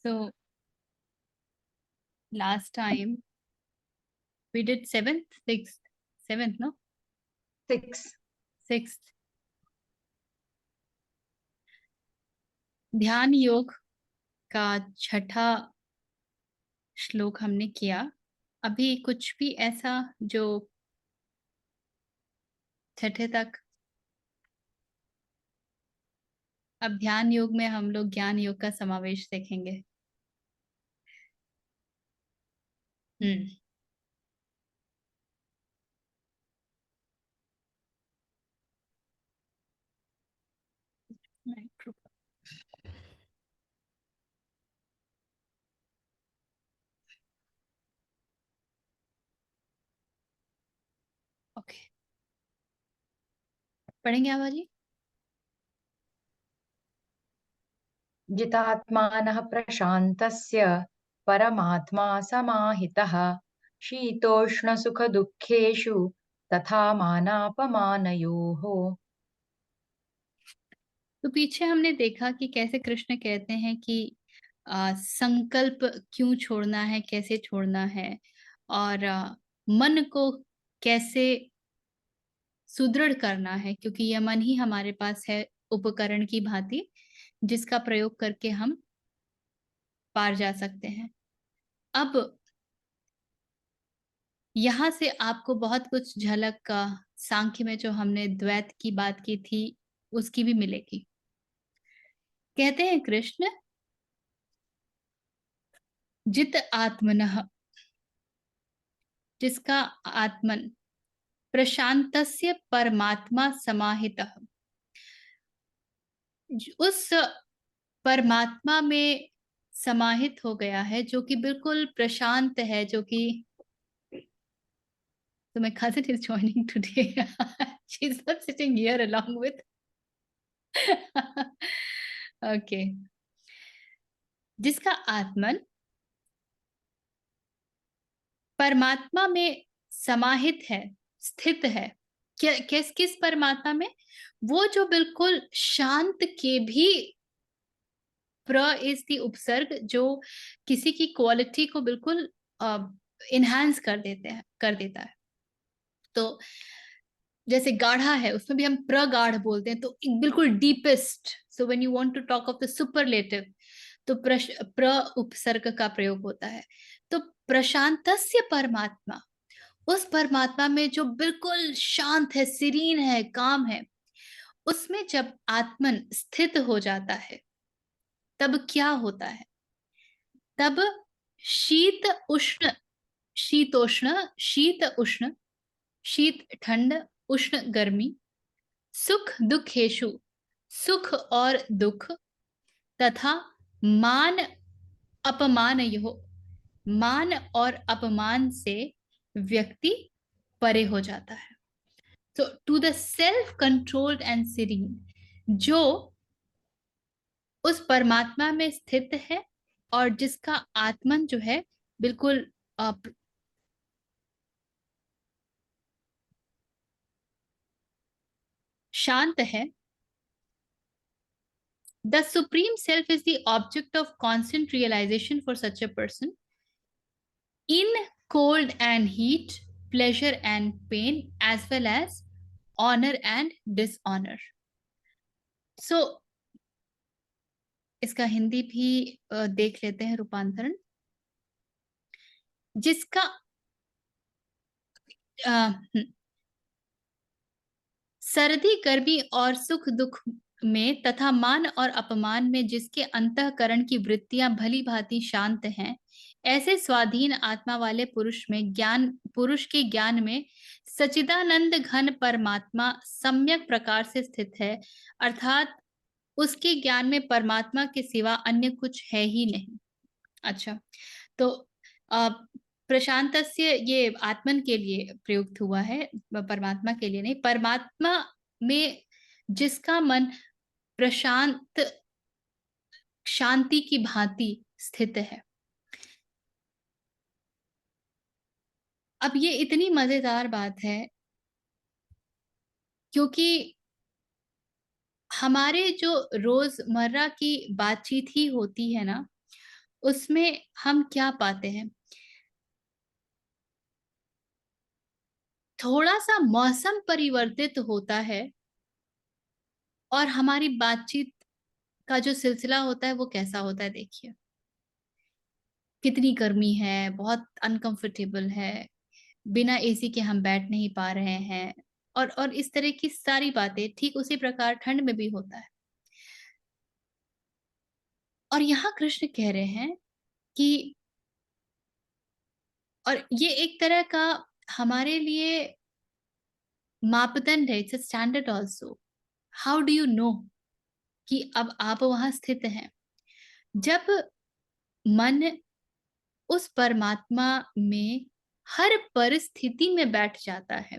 So last time we did seventh, no? Sixth. ध्यान योग का छठा श्लोक हमने किया। अभी कुछ भी ऐसा जो छठे तक, अब ध्यान योग में हम लोग ज्ञान योग का समावेश देखेंगे। ओके, पढ़ेंगे आवाजी। जितात्मानः प्रशान्तस्य परमात्मा समाहितः शीतोष्णसुखदुःखेषु तथा मानापमानयोः। तो पीछे हमने देखा कि कैसे कृष्ण कहते हैं कि संकल्प क्यों छोड़ना है, कैसे छोड़ना है, और मन को कैसे सुदृढ़ करना है, क्योंकि यह मन ही हमारे पास है उपकरण की भांति, जिसका प्रयोग करके हम पार जा सकते हैं। अब यहां से आपको बहुत कुछ झलक का सांख्य में जो हमने द्वैत की बात की थी उसकी भी मिलेगी। कहते हैं कृष्ण, जित आत्मनः, जिसका आत्मन, प्रशांतस्य परमात्मा समाहितः, उस परमात्मा में समाहित हो गया है, जो कि बिल्कुल प्रशांत है, जो कि So my cousin is joining today. She's not sitting here along with. Okay. जिसका आत्मन परमात्मा में समाहित है, स्थित है। किस परमात्मा में? वो जो बिल्कुल शांत के भी, प्र इज द उपसर्ग जो किसी की क्वालिटी को बिल्कुल इनहांस कर देता है। तो जैसे गाढ़ा है, उसमें भी हम प्रगाढ़ बोलते हैं, तो बिल्कुल deepest. So when you want to talk of the superlative, तो प्र उपसर्ग का प्रयोग होता है। तो प्रशांतस्य परमात्मा, उस परमात्मा में जो बिल्कुल शांत है, सीरीन है, काम है, उसमें जब आत्मन स्थित हो जाता है तब क्या होता है? तब शीत उष्ण, शीतोष्ण, शीत उष्ण, शीत ठंड, उष्ण गर्मी, सुख दुखेशु, सुख और दुख, तथा मान अपमान, मान और अपमान से व्यक्ति परे हो जाता है। तो to the self controlled and serene, जो उस परमात्मा में स्थित है और जिसका आत्मन जो है बिल्कुल शांत है। The supreme self is the object of constant realization for such a person. In cold and heat, pleasure and pain, as well as honor and dishonor. So इसका हिंदी भी देख लेते हैं रूपांतरण। जिसका सर्दी गर्मी और सुख दुख में तथा मान और अपमान में जिसके अंतःकरण की वृत्तियां भली भांति शांत हैं, ऐसे स्वाधीन आत्मा वाले पुरुष में पुरुष के ज्ञान में सच्चिदानंद घन परमात्मा सम्यक प्रकार से स्थित है, अर्थात उसके ज्ञान में परमात्मा के सिवा अन्य कुछ है ही नहीं। अच्छा, तो प्रशांतस्य ये आत्मन के लिए प्रयुक्त हुआ है, परमात्मा के लिए नहीं। परमात्मा में जिसका मन प्रशांत, शांति की भांति स्थित है। अब ये इतनी मजेदार बात है, क्योंकि हमारे जो रोजमर्रा की बातचीत ही होती है ना, उसमें हम क्या पाते हैं? थोड़ा-सा मौसम परिवर्तित होता है और हमारी बातचीत का जो सिलसिला होता है वो कैसा होता है देखिए। कितनी गर्मी है, बहुत अनकंफर्टेबल है, बिना एसी के हम बैठ नहीं पा रहे हैं और इस तरह की सारी बातें ठीक उसी प्रकार ठंड में भी होता है। और यहाँ कृष्ण कह रहे हैं कि और ये एक तरह का हमारे लिए मापदंड है, it's a standard also. How do you know कि अब आप वहाँ स्थित हैं? जब मन उस परमात्मा में हर परिस्थिति में बैठ जाता है,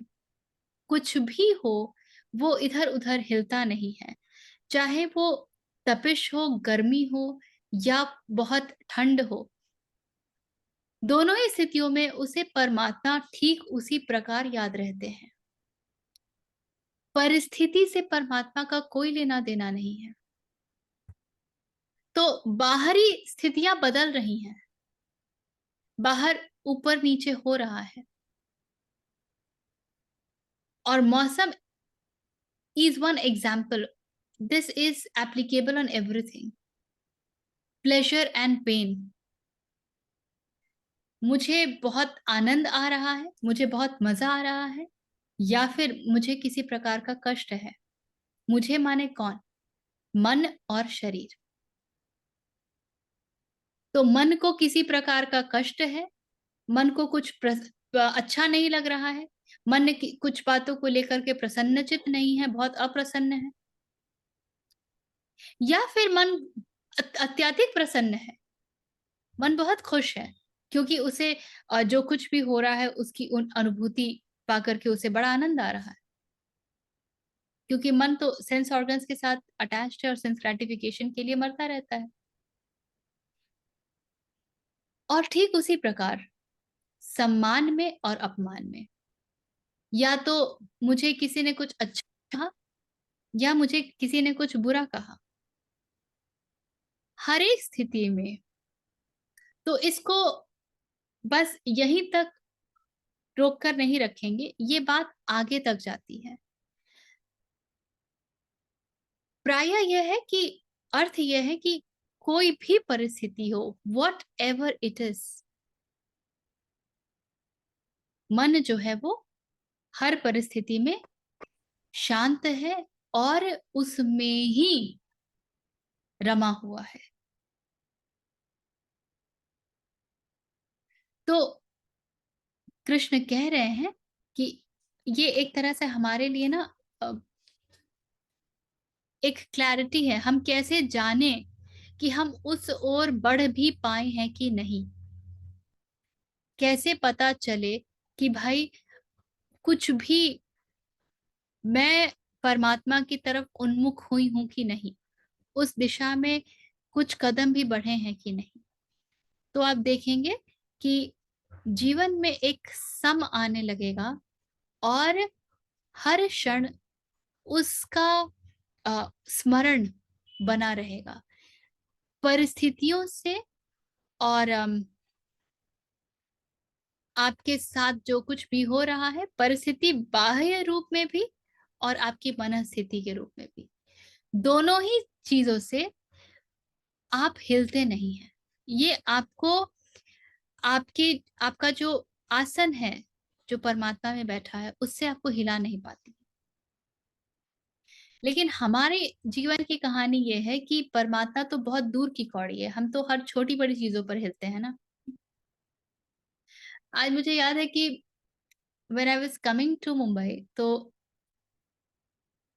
कुछ भी हो, वो इधर-उधर हिलता नहीं है। चाहे वो तपिश हो, गर्मी हो या बहुत ठंड हो, दोनों ही स्थितियों में उसे परमात्मा ठीक उसी प्रकार याद रहते हैं। परिस्थिति से परमात्मा का कोई लेना-देना नहीं है। तो बाहरी स्थितियाँ बदल रही हैं, बाहर ऊपर-नीचे हो रहा है और मौसम is one example. This is applicable on everything. Pleasure and pain. मुझे बहुत आनंद आ रहा है, मुझे बहुत मज़ा आ रहा है या फिर मुझे किसी प्रकार का कष्ट है। मुझे माने कौन? मन और शरीर। तो मन को किसी प्रकार का कष्ट है, मन को कुछ अच्छा नहीं लग रहा है, मन ने कि कुछ बातों को लेकर के प्रसन्नचित्त नहीं है, बहुत अप्रसन्न है या फिर मन अत्यधिक प्रसन्न है। मन बहुत खुश है क्योंकि उसे जो कुछ भी हो रहा है उसकी उन अनुभूति पा करके उसे बड़ा आनंद आ रहा है। क्योंकि मन तो सेंस ऑर्गन्स के साथ अटैच्ड है और सेंस ग्रैटिफिकेशन के लिए मरता रहता है। और ठीक उसी प्रकार सम्मान में और अपमान में, या तो मुझे किसी ने कुछ अच्छा कहा या मुझे किसी ने कुछ बुरा कहा। हर एक स्थिति में तो इसको बस यहीं तक रोक कर नहीं रखेंगे, ये बात आगे तक जाती है। प्रायः यह है कि अर्थ यह है कि कोई भी परिस्थिति हो, व्हाटएवर इट इज, मन जो है वो हर परिस्थिति में शांत है और उसमें ही रमा हुआ है। तो कृष्ण कह रहे हैं कि ये एक तरह से हमारे लिए ना अ, एक क्लैरिटी है। हम कैसे जाने कि हम उस ओर बढ़ भी पाए हैं कि नहीं? कैसे पता चले कि भाई कुछ भी मैं परमात्मा की तरफ उन्मुख हुई हूँ कि नहीं? उस दिशा में कुछ कदम भी बढ़े हैं कि नहीं? तो आप देखेंगे कि जीवन में एक सम आने लगेगा और हर क्षण उसका स्मरण बना रहेगा। परिस्थितियों से और आपके साथ जो कुछ भी हो रहा है, परिस्थिति बाह्य रूप में भी और आपकी मनःस्थिति के रूप में भी। दोनों ही चीज़ों से आप हिलते नहीं हैं। ये आपको आपके आपका जो आसन है, जो परमात्मा में बैठा है, उससे आपको हिला नहीं पाती। लेकिन हमारे जीवन की कहानी ये है कि परमात्मा तो बहुत दूर की कौड़ी है, हम तो हर छोटी-बड़ी चीज़ों पर हिलते हैं ना। आज मुझे याद है कि when I was coming to Mumbai तो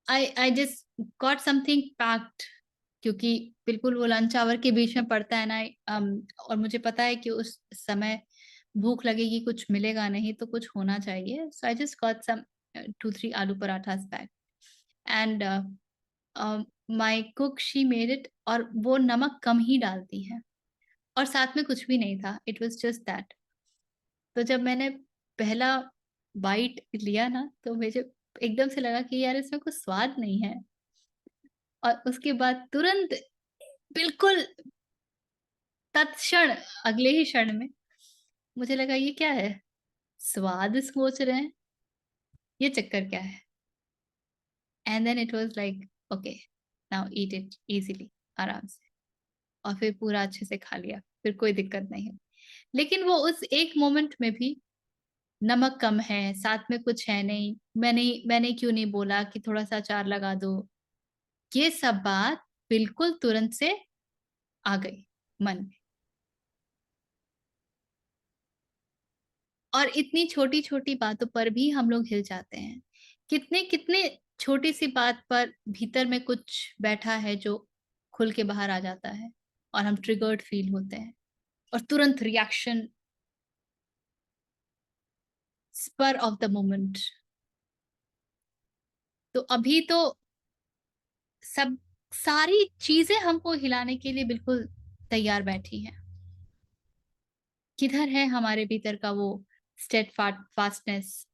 I just got something packed क्योंकि बिल्कुल वो लंच आवर के बीच में पड़ता है ना। और मुझे पता है कि उस समय भूख लगेगी, कुछ मिलेगा नहीं तो कुछ होना चाहिए। सो आई जस्ट गॉट सम 2-3 आलू parathas packed and my cook she made it और वो नमक कम ही डालती है और साथ में कुछ भी नहीं था। It was just that. तो जब मैंने पहला बाइट लिया ना तो मुझे एकदम से लगा कि यार इसमें कुछ स्वाद नहीं है और उसके बाद तुरंत बिल्कुल तत्क्षण, अगले ही क्षण में मुझे लगा ये क्या है? स्वाद सोच रहे हैं, ये चक्कर क्या है? And then it was like okay, now eat it easily, आराम से। और फिर पूरा अच्छे से खा लिया, फिर कोई दिक्कत नहीं है। लेकिन वो उस एक मोमेंट में भी नमक कम है, साथ में कुछ है नहीं, मैंने क्यों नहीं बोला कि थोड़ा-सा अचार लगा दो? ये सब बात बिल्कुल तुरंत से आ गई मन में। और इतनी छोटी-छोटी बातों पर भी हम लोग हिल जाते हैं। कितने-कितने छोटी-सी बात पर भीतर में कुछ बैठा है जो खुल के बाहर आ जाता है और हम ट्रिगर्ड फ़ील होते हैं और तुरंत reaction, spur of the moment. तो अभी तो सब सारी चीज़ें हमको हिलाने के लिए बिल्कुल तैयार बैठी हैं। किधर है हमारे भीतर का वो स्टेडफास्टनेस,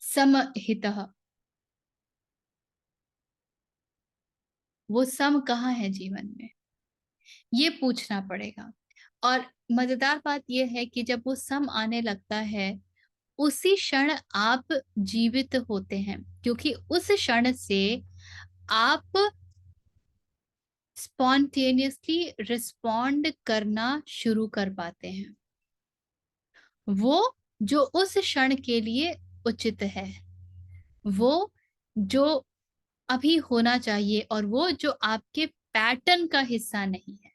समहितः, वो सम कहाँ है जीवन में? ये पूछना पड़ेगा। और मज़ेदार बात ये है कि जब वो सम आने लगता है, उसी क्षण आप जीवित होते हैं, क्योंकि उस क्षण से आप स्पॉन्टेनियसली रिस्पॉन्ड करना शुरू कर पाते हैं। वो जो उस क्षण के लिए उचित है, वो जो अभी होना चाहिए और वो जो आपके पैटर्न का हिस्सा नहीं है।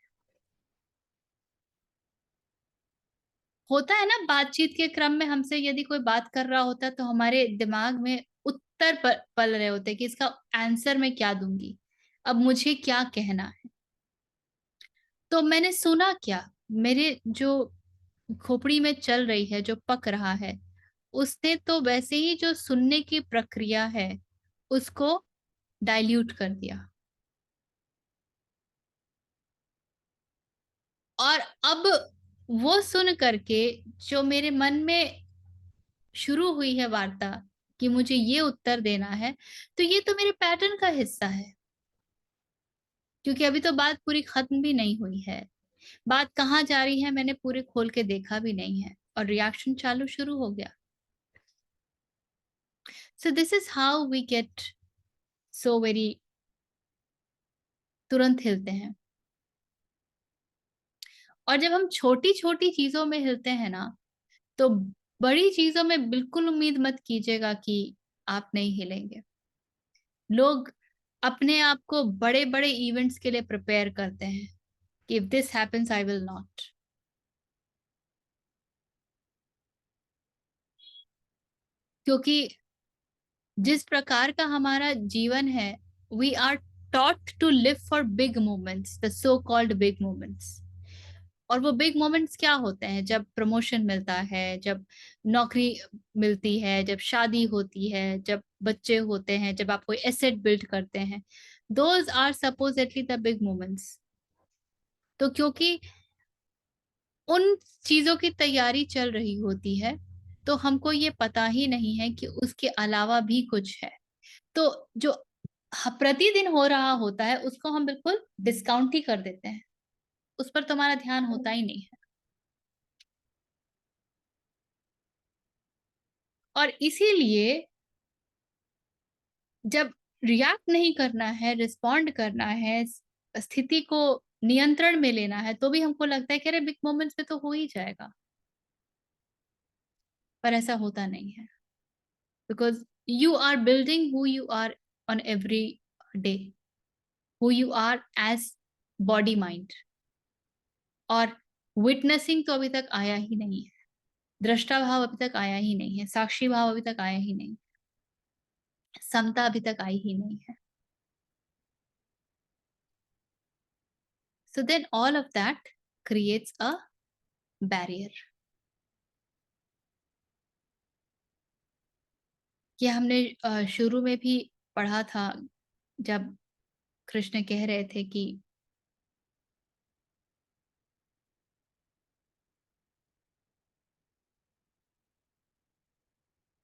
होता है ना, बातचीत के क्रम में हमसे यदि कोई बात कर रहा होता है तो हमारे दिमाग में उत्तर पल रहे होते हैं कि इसका आंसर मैं क्या दूंगी, अब मुझे क्या कहना है। तो मैंने सुना क्या, मेरे जो खोपड़ी में चल रही है, जो पक रहा है, उसने तो वैसे ही जो सुनने की प्रक्रिया है उसको डाइल्यूट कर दिया। और अब वो सुन करके जो मेरे मन में शुरू हुई है वार्ता कि मुझे ये उत्तर देना है, तो ये तो मेरे पैटर्न का हिस्सा है, क्योंकि अभी तो बात पूरी खत्म भी नहीं हुई है। बात कहाँ जा रही है मैंने पूरे खोल के देखा भी नहीं है और रिएक्शन चालू शुरू हो गया। So this is how we get so very, तुरंत हिलते हैं। और जब हम छोटी-छोटी चीज़ों में हिलते हैं ना, तो बड़ी चीज़ों में बिल्कुल उम्मीद मत कीजिएगा कि आप नहीं हिलेंगे। लोग अपने आप को बड़े-बड़े इवेंट्स के लिए प्रिपेयर करते हैं कि if this happens I will not. क्योंकि जिस प्रकार का हमारा जीवन है, we are taught to live for big moments, the so called big moments. और वो बिग मोमेंट्स क्या होते हैं? जब प्रमोशन मिलता है, जब नौकरी मिलती है, जब शादी होती है, जब बच्चे होते हैं, जब आप कोई एसेट बिल्ड करते हैं, those are supposedly the big moments. तो क्योंकि उन चीजों की तैयारी चल रही होती है, तो हमको ये पता ही नहीं है कि उसके अलावा भी कुछ है। तो जो प्रतिदिन हो रहा होता है उसको हम बिल्कुल डिस्काउंट ही कर देते हैं, उस पर तुम्हारा ध्यान होता ही नहीं है। और इसीलिए जब रिएक्ट नहीं करना है, रिस्पॉन्ड करना है, स्थिति को नियंत्रण में लेना है, तो भी हमको लगता है कि अरे बिग मोमेंट्स में तो हो ही जाएगा। पर ऐसा होता नहीं है, because you are building who you are on every day, who you are as body mind. और विटनेसिंग तो अभी तक आया ही नहीं है, दृष्टा भाव अभी तक आया ही नहीं है, साक्षी भाव अभी तक आया ही नहीं, समता अभी तक आई ही नहीं है। So then all of that creates a barrier. कि हमने शुरू में भी पढ़ा था, जब कृष्ण कह रहे थे कि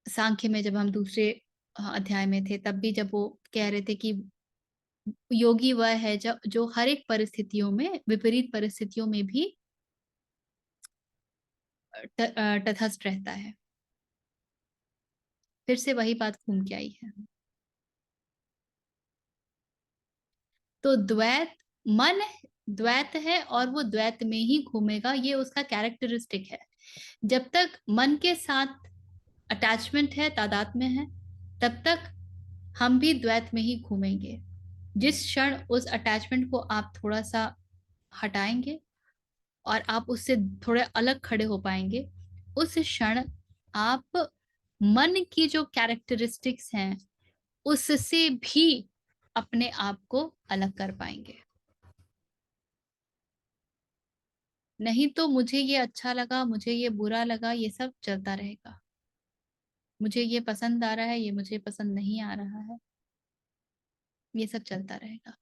सांख्य में, जब हम दूसरे अध्याय में थे तब भी जब वो कह रहे थे कि योगी वह है जो हर एक परिस्थितियों में, विपरीत परिस्थितियों में भी तटस्थ रहता है। फिर से वही बात घूम के आई है। तो द्वैत, मन द्वैत है और वो द्वैत में ही घूमेगा, ये उसका कैरेक्टरिस्टिक है। जब तक मन के साथ अटैचमेंट है, तादात्म्य है, तब तक हम भी द्वैत में ही घूमेंगे। जिस क्षण उस अटैचमेंट को आप थोड़ा सा हटाएंगे और आप उससे थोड़े अलग खड़े हो पाएंगे, उस क्षण आप मन की जो कैरेक्टरिस्टिक्स हैं उससे भी अपने आप को अलग कर पाएंगे। नहीं तो मुझे ये अच्छा लगा, मुझे ये बुरा लगा, ये सब चलता रहेगा। मुझे ये पसंद आ रहा है, ये मुझे पसंद नहीं आ रहा है, ये सब चलता रहेगा।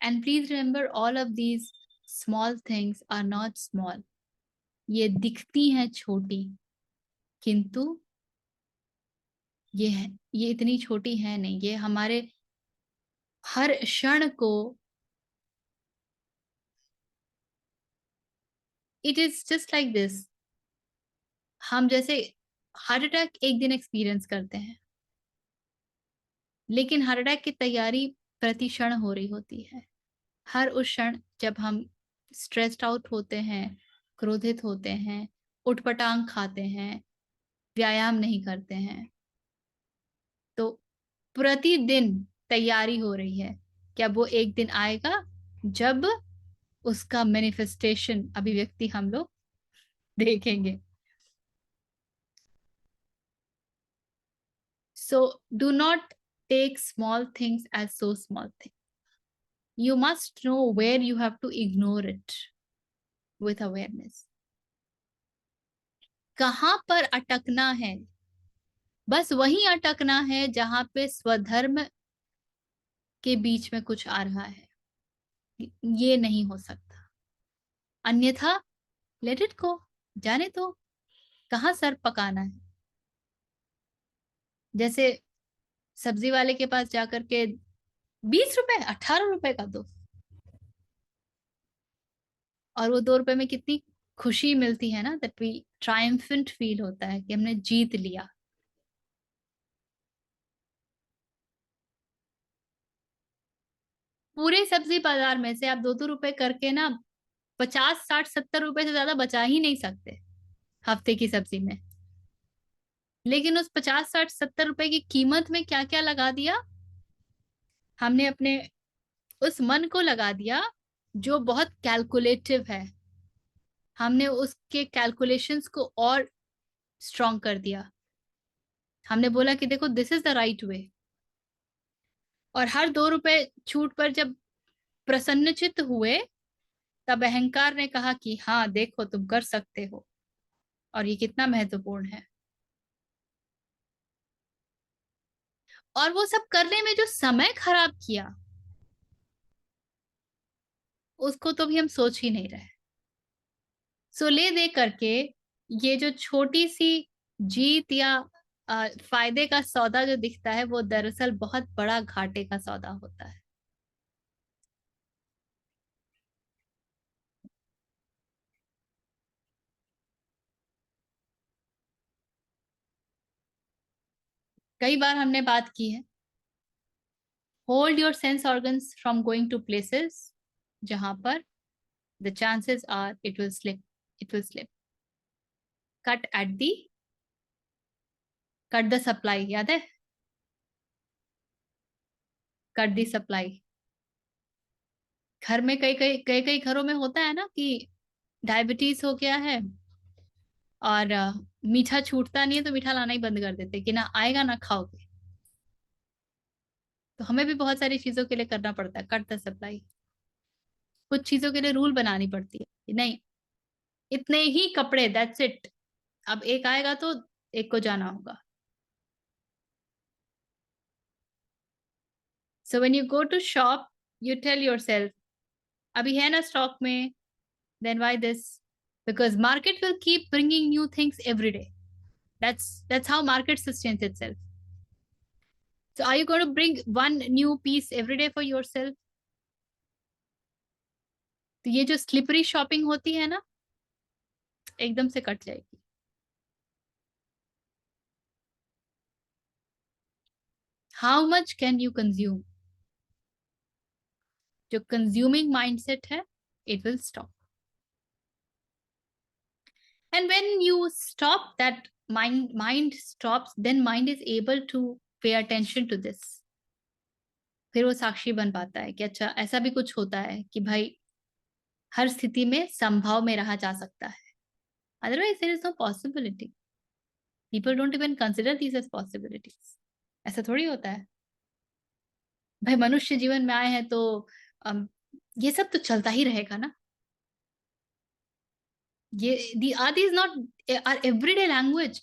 And please remember, all of these small things are not small. ये दिखती हैं छोटी, किंतु ये इतनी छोटी है नहीं। ये हमारे हर क्षण को, it is just like this. हम जैसे हार्ट अटैक एक दिन एक्सपीरियंस करते हैं, लेकिन हार्ट अटैक की तैयारी प्रति क्षण हो रही होती है। हर उस क्षण जब हम स्ट्रेस्ड आउट होते हैं, क्रोधित होते हैं, उटपटांग खाते हैं, व्यायाम नहीं करते हैं, तो प्रतिदिन तैयारी हो रही है। क्या वो एक दिन आएगा जब उसका मैनिफेस्टेशन, अभिव्यक्ति हम लोग देखेंगे। So do not take small things as so small thing. You must know where you have to ignore it with awareness. कहां पर अटकना है? बस वहीं अटकना है जहां पे स्वधर्म के बीच में कुछ आ रहा है। ये नहीं हो सकता, अन्यथा लेट इट गो, जाने दो। कहाँ सर पकाना है? जैसे सब्जी वाले के पास जाकर के 20 रुपए, 18 रुपए का दो, और वो 2 रुपए में कितनी खुशी मिलती है ना, दैट वी ट्रायम्फेंट फील होता है कि हमने जीत लिया। पूरे सब्जी बाजार में से आप 2-2 रुपए करके ना 50, 60, 70 रुपए से ज्यादा बचा ही नहीं सकते हफ्ते की सब्जी में। लेकिन उस 50, 60, 70 रुपए की कीमत में क्या क्या लगा दिया हमने? अपने उस मन को लगा दिया जो बहुत कैलकुलेटिव है। हमने उसके कैलकुलेशंस को और स्ट्रॉन्ग कर दिया। हमने बोला कि देखो, this is the right way. और हर 2 रुपए छूट पर जब प्रसन्नचित्त हुए, तब अहंकार ने कहा कि हाँ देखो, तुम कर सकते हो, और ये कितना महत्वपूर्ण है। और वो सब करने में जो समय खराब किया, उसको तो भी हम सोच ही नहीं रहे। सो ले दे करके ये जो छोटी सी जीत या फायदे का सौदा जो दिखता है, वो दरअसल बहुत बड़ा घाटे का सौदा होता है। कई बार हमने बात की है, hold your sense organs from going to places जहां पर the chances are it will slip, it will slip. Cut the supply, याद है? Cut the supply. घर में कई कई कई कई घरों में होता है ना कि डायबिटीज हो गया है, और मीठा छूटता नहीं है, तो मीठा लाना ही बंद कर देते कि ना आएगा ना खाओगे। तो हमें भी बहुत सारी चीजों के लिए करना पड़ता है कट द सप्लाई। कुछ चीजों के लिए रूल बनानी पड़ती है कि नहीं, इतने ही कपड़े, दैट्स इट। अब एक आएगा तो एक को जाना होगा। So when you go to shop, you tell yourself, अभी है ना स्टॉक में, then why this? Because market will keep bringing new things every day. That's how market sustains itself. So are you going to bring one new piece every day for yourself? तो ये जो slippery shopping होती है ना, एकदम से cut जाएगी. How much can you consume? जो कंज्यूमिंग माइंडसेट है, it will stop. And when you stop, that mind stops, then mind is able to pay attention to this. फिर वो साक्षी बन पाता है कि अच्छा ऐसा भी कुछ होता है कि भाई हर स्थिति में संभाव में रहा जा सकता है. Otherwise there is no possibility. People don't even consider this as possibilities. ऐसा थोड़ी होता है. भाई मनुष्य जीवन में आए हैं तो ये सब तो चलता ही रहेगा ना. ये दी आदि is not our everyday language.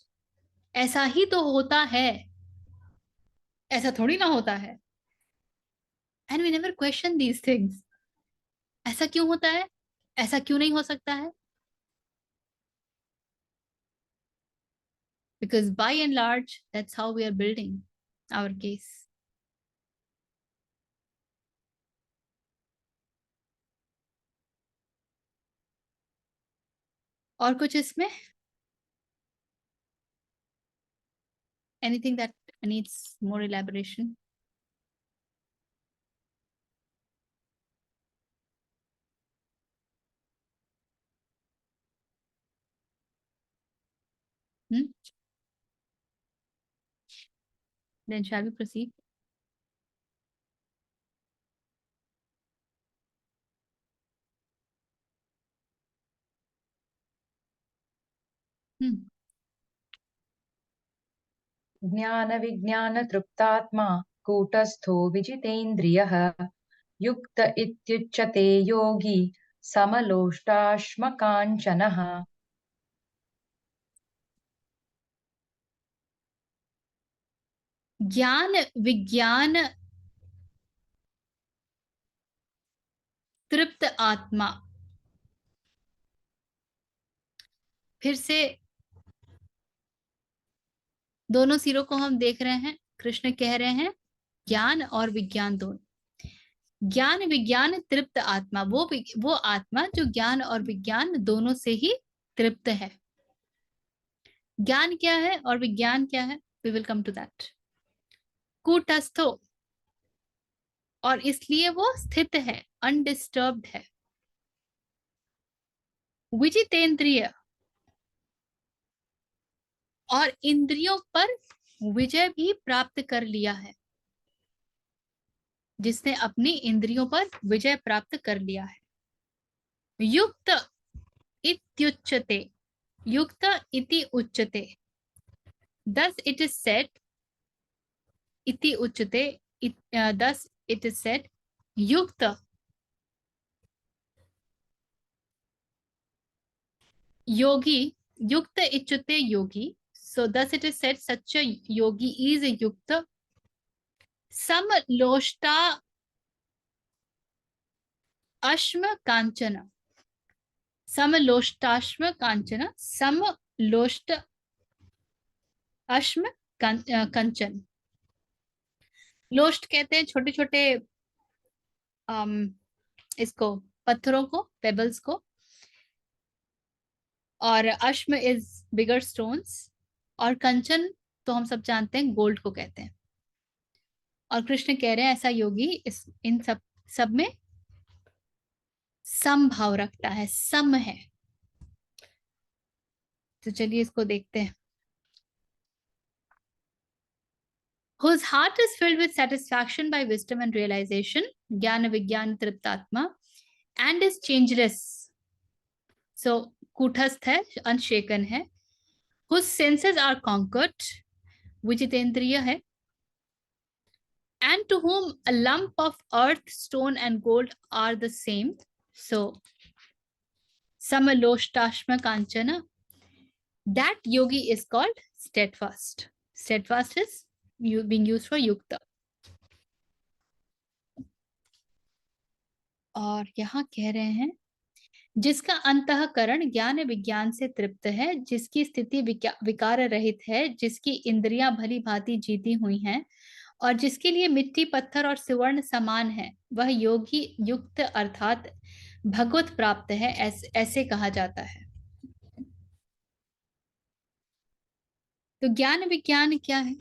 ऐसा ही तो होता है, ऐसा थोड़ी ना होता है. And we never question these things. ऐसा क्यों होता है, ऐसा क्यों नहीं हो सकता है? Because by and large, that's how we are building our case. और कुछ इसमें? Anything that needs more elaboration? Then shall we proceed? ज्ञानविज्ञानतृप्तात्मा कूटस्थो विजितेन्द्रियः युक्त इत्युच्यते योगी समलोष्टाश्मकाञ्चनः. ज्ञान विज्ञान तृप्त आत्मा. फिर से दोनों सिरों को हम देख रहे हैं. कृष्ण कह रहे हैं ज्ञान और विज्ञान दोनों. ज्ञान विज्ञान तृप्त आत्मा, वो आत्मा जो ज्ञान और विज्ञान दोनों से ही तृप्त है. ज्ञान क्या है और विज्ञान क्या है? We will come to that. कूटस्थो, और इसलिए वो स्थित है, अनडिस्टर्ब्ड है. विजितेंद्रिय, और इंद्रियों पर विजय भी प्राप्त कर लिया है. जिसने अपनी इंद्रियों पर विजय प्राप्त कर लिया है. युक्त इत्युच्यते, युक्त इति उच्यते. Thus it is said, इति उच्यते, thus it is said, युक्त, योगी, युक्त इच्युते योगी. So thus it is said, such a yogi is a yukta. समलोष्टा अश्म कांचन. समलोष्टाश्म कांचन, समलोष्ट अश्म कंचन. लोष्ट कहते हैं छोटे छोटे इसको, पत्थरों को, पेबल्स को. और अश्म इज बिगर स्टोन्स. और कंचन तो हम सब जानते हैं गोल्ड को कहते हैं. और कृष्ण कह रहे हैं ऐसा योगी इन सब में सम भाव रखता है, सम है. तो चलिए इसको देखते हैं. Whose heart is filled with satisfaction by wisdom and realization, ज्ञान विज्ञान तृप्तात्मा, and is changeless. So कूटस्थ है, अनशेकन है. Whose senses are conquered, विजितेंद्रिय है. And to whom a lump of earth, stone and gold are the same. So samaloštashma kanchana, that yogi is called steadfast. Steadfast is being used for yukta. और यहाँ कह रहे हैं जिसका अंतःकरण ज्ञान विज्ञान से तृप्त है, जिसकी स्थिति विकार रहित है, जिसकी इंद्रियां भली भांति जीती हुई हैं और जिसके लिए मिट्टी, पत्थर और सुवर्ण समान है, वह योगी युक्त अर्थात भगवत प्राप्त है, ऐसे कहा जाता है। तो ज्ञान विज्ञान क्या है?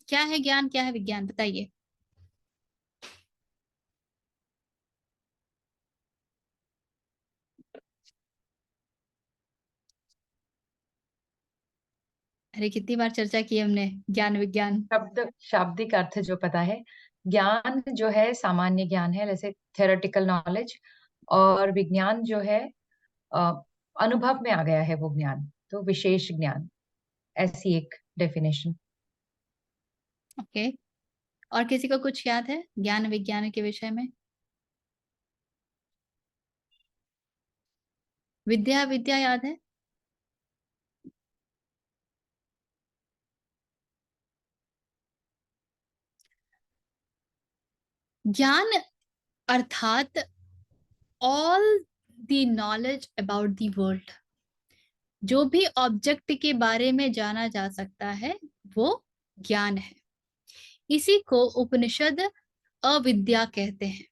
क्या है ज्ञान, क्या है विज्ञान, बताइए। अरे कितनी बार चर्चा की हमने ज्ञान विज्ञान। शाब्दिक अर्थ जो पता है, ज्ञान जो है सामान्य ज्ञान है, जैसे थ्योरेटिकल नॉलेज। और विज्ञान जो है अ, अनुभव में आ गया है वो ज्ञान, तो विशेष ज्ञान, ऐसी एक डेफिनेशन। ओके। और किसी को कुछ याद है ज्ञान विज्ञान के विषय में? विद्या, विद्या याद है? ज्ञान अर्थात all the knowledge about the world, जो भी ऑब्जेक्ट के बारे में जाना जा सकता है वो ज्ञान है। इसी को उपनिषद अविद्या कहते हैं।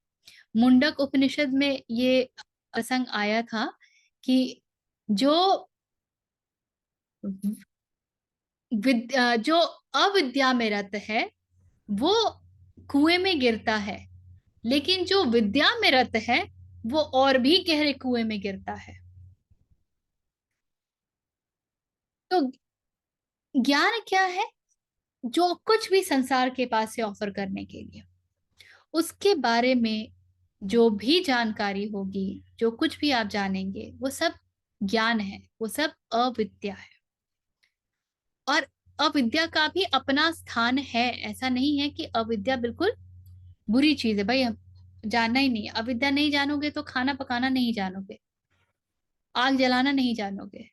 मुंडक उपनिषद में ये प्रसंग आया था कि जो जो अविद्या में रत है वो कुएं में गिरता है, लेकिन जो विद्या में रत है वो और भी गहरे कुएं में गिरता है। तो ज्ञान क्या है? जो कुछ भी संसार के पास से ऑफर करने के लिए, उसके बारे में जो भी जानकारी होगी, जो कुछ भी आप जानेंगे, वो सब ज्ञान है, वो सब अविद्या है। और अविद्या का भी अपना स्थान है। ऐसा नहीं है कि अविद्या बिल्कुल बुरी चीज है। भाई हम जानना ही नहीं है, अविद्या नहीं जानोगे तो खाना पकाना नहीं जानोगे, आग जलाना नहीं जानोगे,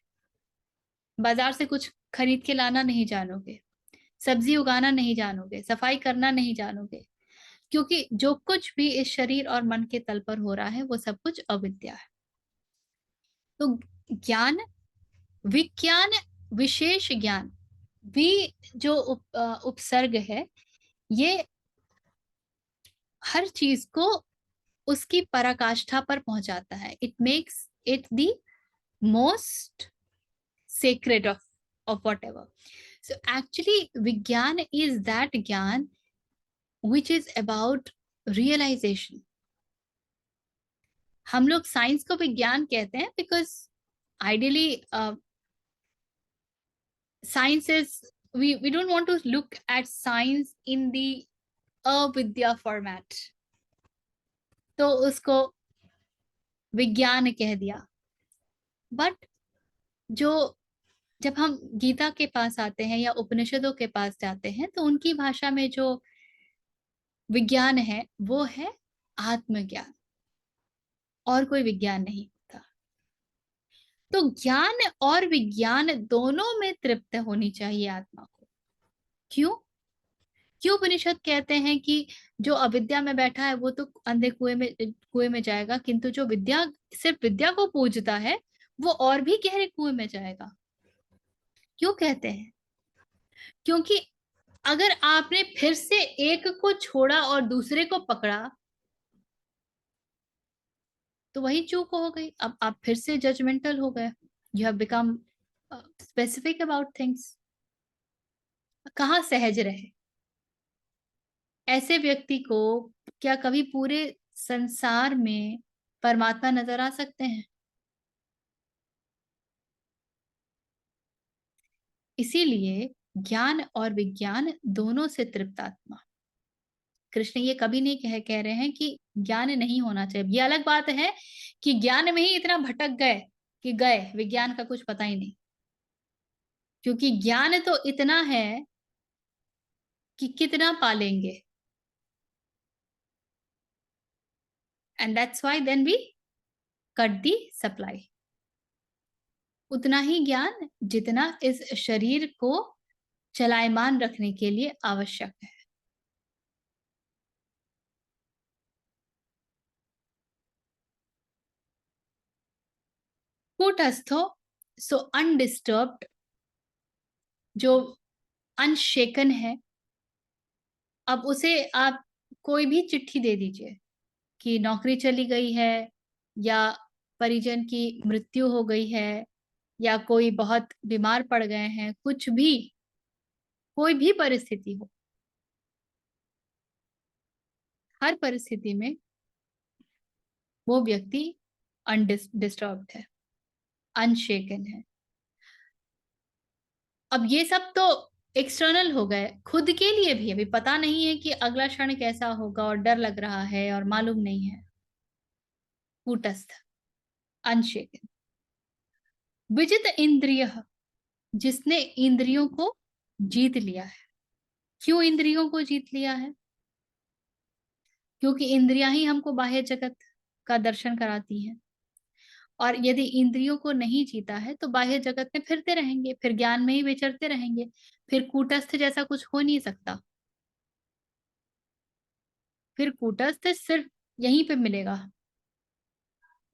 बाजार से कुछ खरीद के लाना नहीं जानोगे, सब्जी उगाना नहीं जानोगे, सफाई करना नहीं जानोगे, क्योंकि जो कुछ भी इस शरीर और मन के तल पर हो रहा है वो सब कुछ अविद्या है। तो ज्ञान विज्ञान, विशेष ज्ञान, वि जो उपसर्ग है, ये हर चीज को उसकी पराकाष्ठा पर पहुंचाता है। It makes it the most sacred of whatever. So actually vigyan is that gyan which is about realization. हम लोग साइंस को विज्ञान कहते हैं because ideally science is, we don't want to look at science in the अविद्या format, तो उसको विज्ञान कह दिया। बट जो जब हम गीता के पास आते हैं या उपनिषदों के पास जाते हैं तो उनकी भाषा में जो विज्ञान है वो है आत्मज्ञान, और कोई विज्ञान नहीं होता। तो ज्ञान और विज्ञान दोनों में तृप्त होनी चाहिए आत्मा को। क्यों? क्यों उपनिषद कहते हैं कि जो अविद्या में बैठा है वो तो अंधे कुएं में जाएगा, किंतु जो विद्या, सिर्फ विद्या को पूजता है वो और भी गहरे कुएं में जाएगा? क्यों कहते हैं? क्योंकि अगर आपने फिर से एक को छोड़ा और दूसरे को पकड़ा तो वही चूक हो गई। अब आप फिर से जजमेंटल हो गए, you have become specific about things. कहाँ सहज रहे ऐसे व्यक्ति को? क्या कभी पूरे संसार में परमात्मा नजर आ सकते हैं? इसीलिए ज्ञान और विज्ञान दोनों से तृप्त आत्मा। कृष्ण ये कभी नहीं कह रहे हैं कि ज्ञान नहीं होना चाहिए। ये अलग बात है कि ज्ञान में ही इतना भटक गए कि गए विज्ञान का कुछ पता ही नहीं, क्योंकि ज्ञान तो इतना है कि कितना पालेंगे। And that's why then we cut the supply. उतना ही ज्ञान जितना इस शरीर को चलायमान रखने के लिए आवश्यक है। कूटस्थो, सो अनडिस्टर्ब्ड, जो अनशेकन है, अब उसे आप कोई भी चिट्ठी दे दीजिए कि नौकरी चली गई है, या परिजन की मृत्यु हो गई है, या कोई बहुत बीमार पड़ गए हैं, कुछ भी, कोई भी परिस्थिति हो, हर परिस्थिति में वो व्यक्ति अनडिस्टर्ब्ड है, अनशेकन है। अब ये सब तो एक्सटर्नल हो गए, खुद के लिए भी अभी पता नहीं है कि अगला क्षण कैसा होगा, और डर लग रहा है और मालूम नहीं है। कूटस्थ, अनशेकन। विजित इंद्रिय, जिसने इंद्रियों को जीत लिया है। क्यों इंद्रियों को जीत लिया है? क्योंकि इंद्रियां ही हमको बाह्य जगत का दर्शन कराती हैं, और यदि इंद्रियों को नहीं जीता है तो बाह्य जगत में फिरते रहेंगे, फिर ज्ञान में ही विचरते रहेंगे, फिर कूटस्थ जैसा कुछ हो नहीं सकता। फिर कूटस्थ सिर्फ यहीं पे मिलेगा,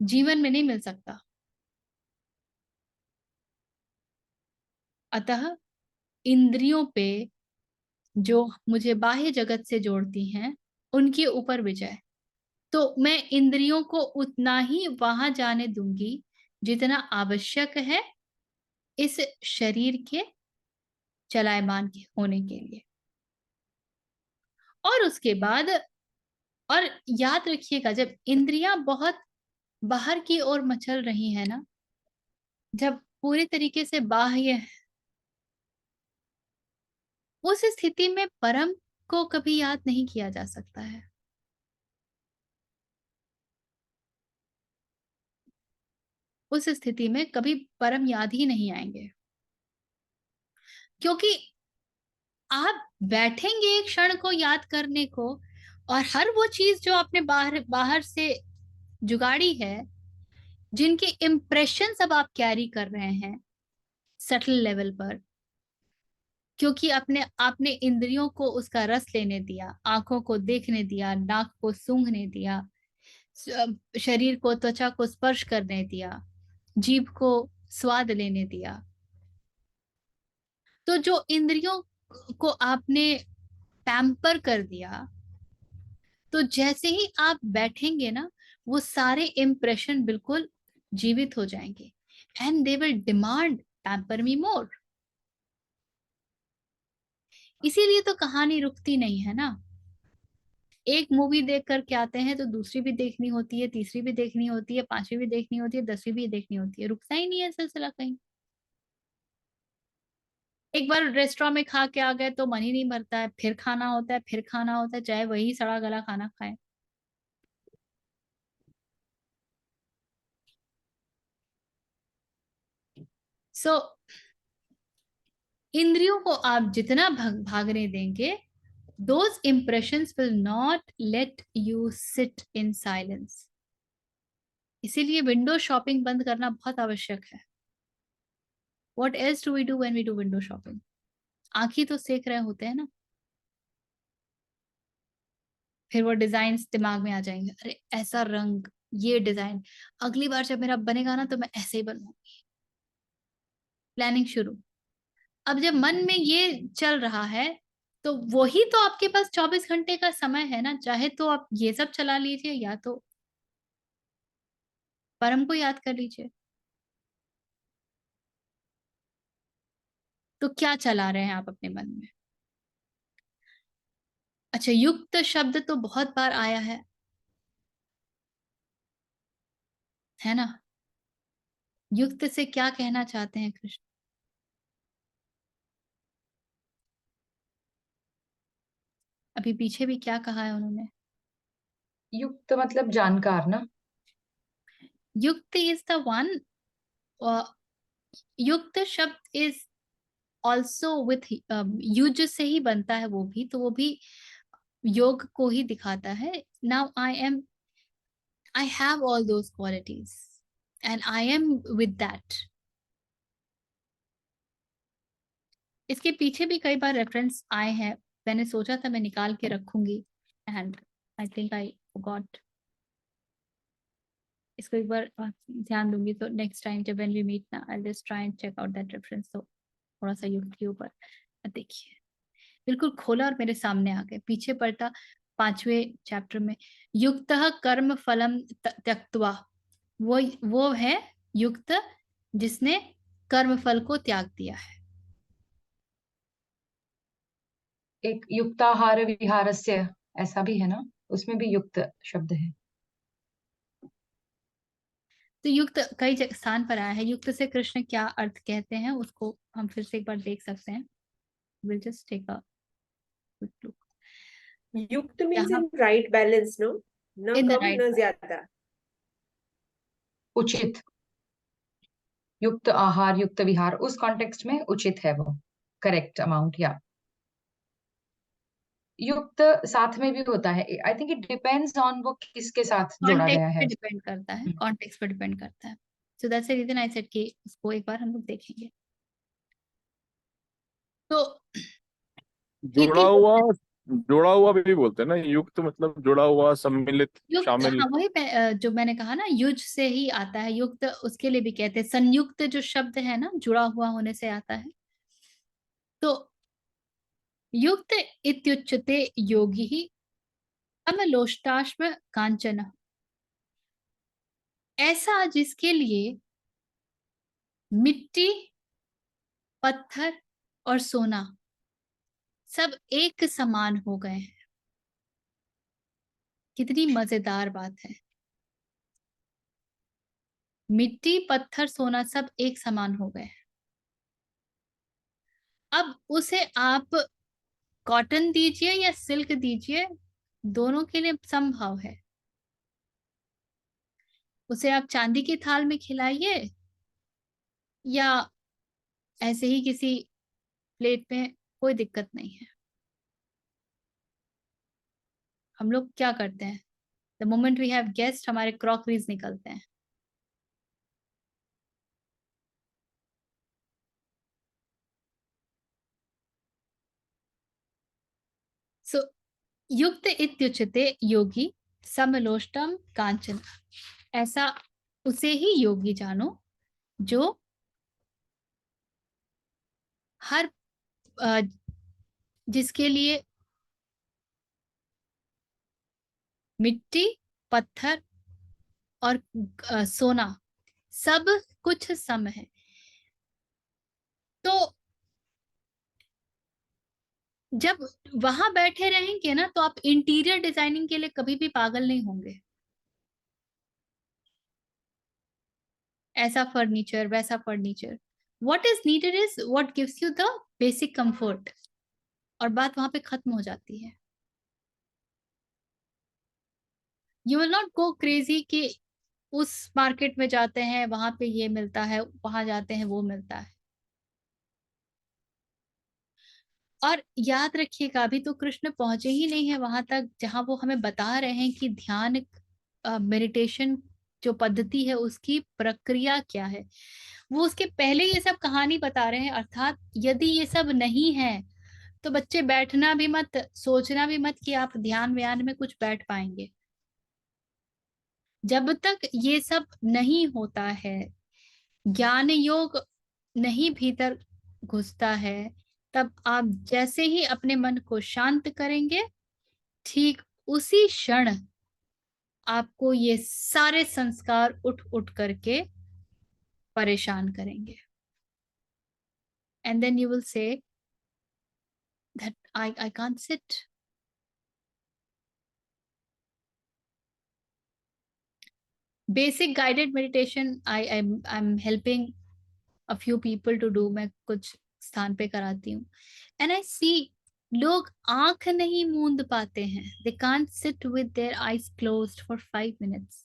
जीवन में नहीं मिल सकता। अतः इंद्रियों पे जो मुझे बाह्य जगत से जोड़ती हैं, उनके ऊपर विजय। तो मैं इंद्रियों को उतना ही वहां जाने दूंगी जितना आवश्यक है इस शरीर के चलायमान के होने के लिए। और उसके बाद, और याद रखिएगा, जब इंद्रियां बहुत बाहर की ओर मचल रही है ना, जब पूरी तरीके से बाह्य है, उस स्थिति में परम को कभी याद नहीं किया जा सकता है। उस स्थिति में कभी परम याद ही नहीं आएंगे, क्योंकि आप बैठेंगे एक क्षण को याद करने को, और हर वो चीज जो आपने बाहर बाहर से जुगाड़ी है, जिनके इम्प्रेशन अब आप कैरी कर रहे हैं सटल लेवल पर, क्योंकि अपने आपने इंद्रियों को उसका रस लेने दिया, आंखों को देखने दिया, नाक को सूंघने दिया, शरीर को, त्वचा को स्पर्श करने दिया, जीभ को स्वाद लेने दिया। तो जो इंद्रियों को आपने पैम्पर कर दिया, तो जैसे ही आप बैठेंगे ना, वो सारे इम्प्रेशन बिल्कुल जीवित हो जाएंगे, and they will demand pamper me more. इसीलिए तो कहानी रुकती नहीं है ना। एक मूवी देख करके आते हैं तो दूसरी भी देखनी होती है, तीसरी भी देखनी होती है, पांचवी भी देखनी होती है, 10वीं भी देखनी होती है, रुकता ही नहीं है सिलसिला कहीं। एक बार रेस्टोरेंट में खा के आ गए तो मन ही नहीं भरता है, फिर खाना होता है, फिर खाना होता है, चाहे वही सड़ा गला खाना खाए। सो इंद्रियों को आप जितना भागने देंगे, those impressions will not let you sit in silence। इसीलिए विंडो शॉपिंग बंद करना बहुत आवश्यक है। What else do we do when we do window shopping? आंखी तो सेक रहे होते हैं ना, फिर वो डिजाइन दिमाग में आ जाएंगे, अरे ऐसा रंग, ये डिजाइन, अगली बार जब मेरा बनेगा ना तो मैं ऐसे ही बनवाऊंगी। प्लानिंग शुरू। अब जब मन में ये चल रहा है, तो वही तो आपके पास 24 घंटे का समय है ना, चाहे तो आप ये सब चला लीजिए, या तो परम को याद कर लीजिए। तो क्या चला रहे हैं आप अपने मन में? अच्छा, युक्त शब्द तो बहुत बार आया है ना? युक्त से क्या कहना चाहते हैं कृष्ण? अभी पीछे भी क्या कहा है उन्होंने? युक्त मतलब जानकार ना। युक्त इज द वन, युक्त शब्द इज ऑल्सो विथ युज से ही बनता है, वो भी, तो वो भी योग को ही दिखाता है। Now I have all those qualities and I am with that. इसके पीछे भी कई बार रेफरेंस आए हैं, मैंने सोचा था मैं निकाल के रखूंगी, and I think I forgot. इसको एक बार ध्यान दूंगी, तो नेक्स्ट टाइम जब व्हेन वी मीट ना, I just try and check out that reference. तो थोड़ा सा युक्त के ऊपर देखिए। बिल्कुल खोला और मेरे सामने आ गए। पीछे पढ़ता 5वें चैप्टर में, युक्तः कर्म फलम त्यक्त्वा, वो है युक्त जिसने कर्म फल को त्याग दिया है। एक युक्ताहार विहारस्य, ऐसा भी है ना, उसमें भी युक्त शब्द है। तो युक्त कई स्थान पर आया है। युक्त से कृष्ण क्या अर्थ कहते हैं उसको हम फिर से एक बार देख सकते हैं। We'll just take a quick look. युक्त मीन्स यहाँ इन राइट बैलेंस, नो, न in the कम right न way. ज्यादा। उचित, युक्त आहार युक्त विहार, उस कॉन्टेक्स्ट में उचित है वो, करेक्ट अमाउंट। या युक्त साथ में भी होता है, I think it depends on वो किसके साथ जोड़ा गया कॉन्टेक्स्ट पे है। डिपेंड करता है, कॉन्टेक्स्ट पे डिपेंड करता है। So that's the reason I said कि उसको एक बार हम लोग देखेंगे। तो जुड़ा इति हुआ, जुड़ा हुआ भी बोलते हैं ना, युक्त मतलब जुड़ा हुआ, सम्मिलित, युक्त, शामिल। हाँ वही जो मैंने कहा ना, युज से ही आता है युक्त, उसके लिए भी कहते हैं। संयुक्त जो शब्द है ना, जुड़ा हुआ होने से आता है। तो युक्त इत्युच्यते योगी ही समलोष्टाश्म कांचन, ऐसा जिसके लिए मिट्टी, पत्थर और सोना सब एक समान हो गए हैं। कितनी मजेदार बात है। मिट्टी, पत्थर, सोना सब एक समान हो गए। अब उसे आप कॉटन दीजिए या सिल्क दीजिए, दोनों के लिए समभाव है। उसे आप चांदी की थाल में खिलाइए या ऐसे ही किसी प्लेट में, कोई दिक्कत नहीं है। हम लोग क्या करते हैं, the moment we have guest हमारे क्रॉकरीज निकलते हैं। सो युक्त इत्युच्यते योगी समलोष्टम कांचन, ऐसा उसे ही योगी जानो जो हर जिसके लिए मिट्टी, पत्थर और सोना सब कुछ सम है। तो जब वहां बैठे रहेंगे ना, तो आप इंटीरियर डिजाइनिंग के लिए कभी भी पागल नहीं होंगे। ऐसा फर्नीचर, वैसा furniture, what is needed is what gives you the basic comfort, और बात वहां पे खत्म हो जाती है। You will not go crazy कि उस मार्केट में जाते हैं वहां पे ये मिलता है, वहां जाते हैं वो मिलता है। और याद रखिएगा, अभी तो कृष्ण पहुंचे ही नहीं है वहां तक जहां वो हमें बता रहे हैं कि ध्यान, मेडिटेशन जो पद्धति है उसकी प्रक्रिया क्या है। वो उसके पहले ये सब कहानी बता रहे हैं। अर्थात यदि ये सब नहीं है तो बच्चे बैठना भी मत, सोचना भी मत कि आप ध्यान व्यान में कुछ बैठ पाएंगे। जब तक ये सब नहीं होता है, ज्ञान योग नहीं भीतर घुसता है, तब आप जैसे ही अपने मन को शांत करेंगे, ठीक उसी क्षण आपको ये सारे संस्कार उठ उठ करके परेशान करेंगे। And then you will say that I can't sit. Basic guided meditation I am helping a few people to do, मैं कुछ स्थान पे कराती हूँ। एंड आई सी लोग आंख नहीं मूंद पाते हैं, they can't sit with their eyes closed for 5 minutes.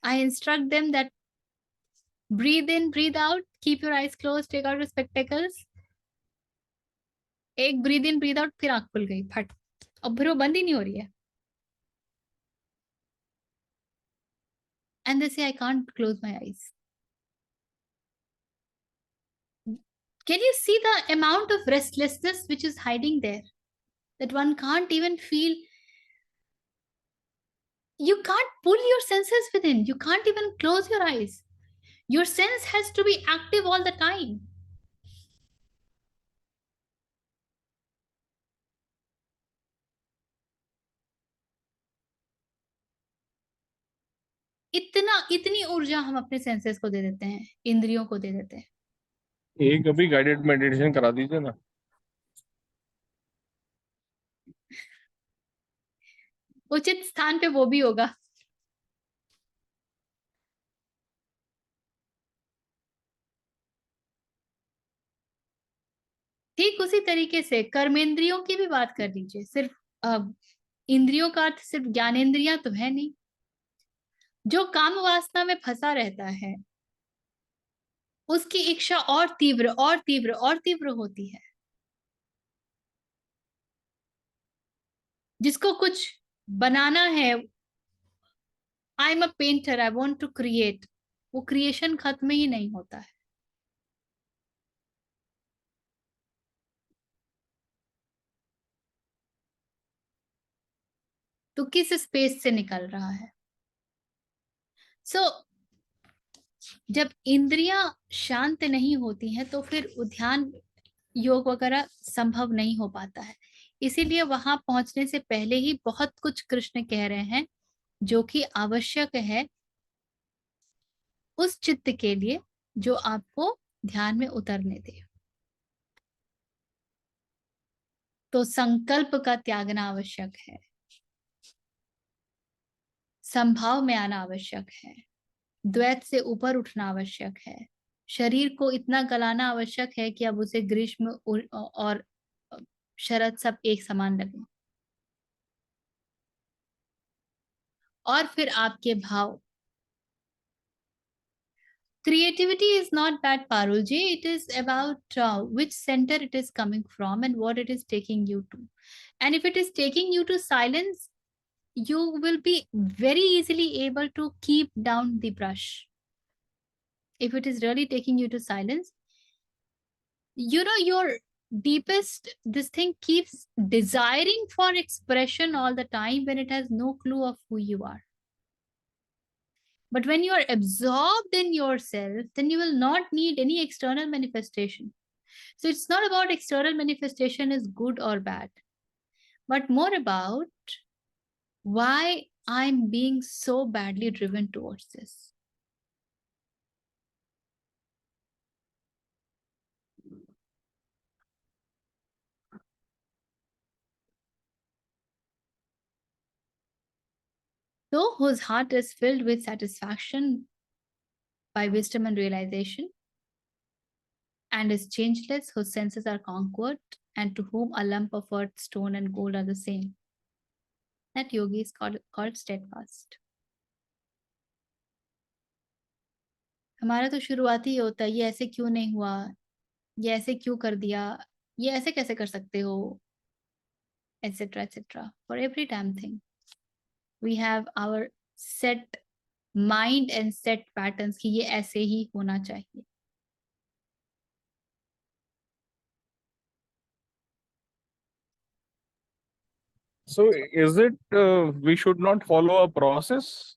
I instruct them that breathe in, breathe out, keep your eyes closed, take out your spectacles। एक breathe in, breathe out, फिर आंख खुल गई फट, अब फिर वो बंद ही नहीं हो रही है। And they say I can't close my eyes। Can you see the amount of restlessness which is hiding there, that one can't even feel, you can't pull your senses within, you can't even close your eyes, your sense has to be active all the time। इतनी ऊर्जा हम अपने senses को दे देते हैं, इंद्रियों को दे देते हैं। एक अभी गाइडेड मेडिटेशन करा दीजिए ना। उचित स्थान पे वो भी होगा। ठीक उसी तरीके से कर्मेंद्रियों की भी बात कर लीजिए। सिर्फ इंद्रियों का अर्थ सिर्फ ज्ञानेंद्रियां तो है नहीं। जो काम वासना में फंसा रहता है उसकी इच्छा और तीव्र और तीव्र और तीव्र होती है। जिसको कुछ बनाना है, I am a painter, I want to create, वो क्रिएशन खत्म ही नहीं होता है। तो किस स्पेस से निकल रहा है? सो जब इंद्रियां शांत नहीं होती हैं तो फिर ध्यान योग वगैरह संभव नहीं हो पाता है। इसीलिए वहां पहुंचने से पहले ही बहुत कुछ कृष्ण कह रहे हैं जो कि आवश्यक है उस चित्त के लिए जो आपको ध्यान में उतरने दे। तो संकल्प का त्यागना आवश्यक है, संभाव में आना आवश्यक है, द्वैत से ऊपर उठना आवश्यक है, शरीर को इतना गलाना आवश्यक है कि अब उसे ग्रीष्म और शरद सब एक समान लगे। और फिर आपके भाव। Creativity is not that, Parulji. It is about which center it is coming from and what it is taking you to. And if it is taking you to silence, you will be very easily able to keep down the brush. If it is really taking you to silence, your deepest, this thing keeps desiring for expression all the time when it has no clue of who you are. But when you are absorbed in yourself, then you will not need any external manifestation. So it's not about external manifestation is good or bad, but more about why I'm being so badly driven towards this. So whose heart is filled with satisfaction by wisdom and realization, and is changeless, whose senses are conquered, and to whom a lump of earth, stone, and gold are the same. That yogi is called steadfast. हमारा तो शुरुआती ही होता है, ये ऐसे क्यों नहीं हुआ, ये ऐसे क्यों कर दिया, ये ऐसे कैसे कर सकते हो, etc etc. For every damn thing we have our set mind and set patterns कि ये ऐसे ही होना चाहिए. So is it we should not follow a process?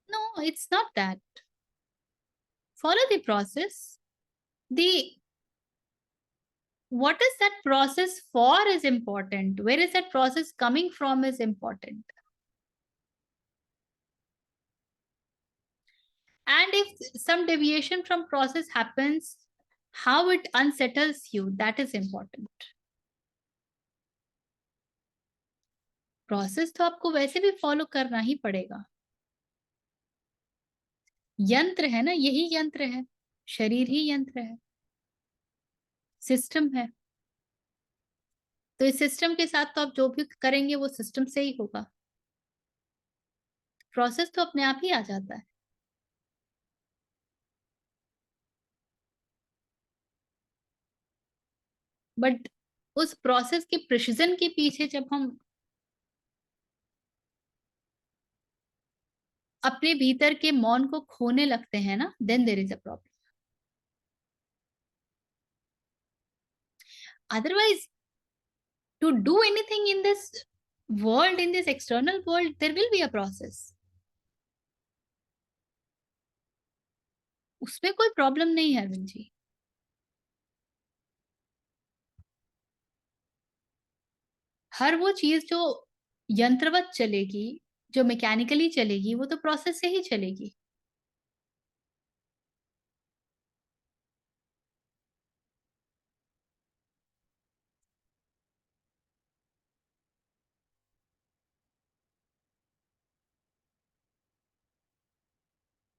No, it's not that. Follow the process. The what is that process for is important. Where is that process coming from is important. And if some deviation from process happens, how it unsettles you, that is important. Process तो आपको वैसे भी follow करना ही पड़ेगा। यंत्र है ना, यही यंत्र है, शरीर ही यंत्र है, सिस्टम है। तो इस सिस्टम के साथ तो आप जो भी करेंगे वो सिस्टम से ही होगा। प्रोसेस तो अपने आप ही आ जाता है। बट उस प्रोसेस के प्रिसिजन के पीछे जब हम अपने भीतर के मौन को खोने लगते हैं ना, then there is a problem. Otherwise to do anything in this world, in this external world, there will be a process. उसमें कोई प्रॉब्लम नहीं है अरविंद जी। हर वो चीज जो यंत्रवत चलेगी जो मैकेनिकली चलेगी वो तो प्रोसेस से ही चलेगी।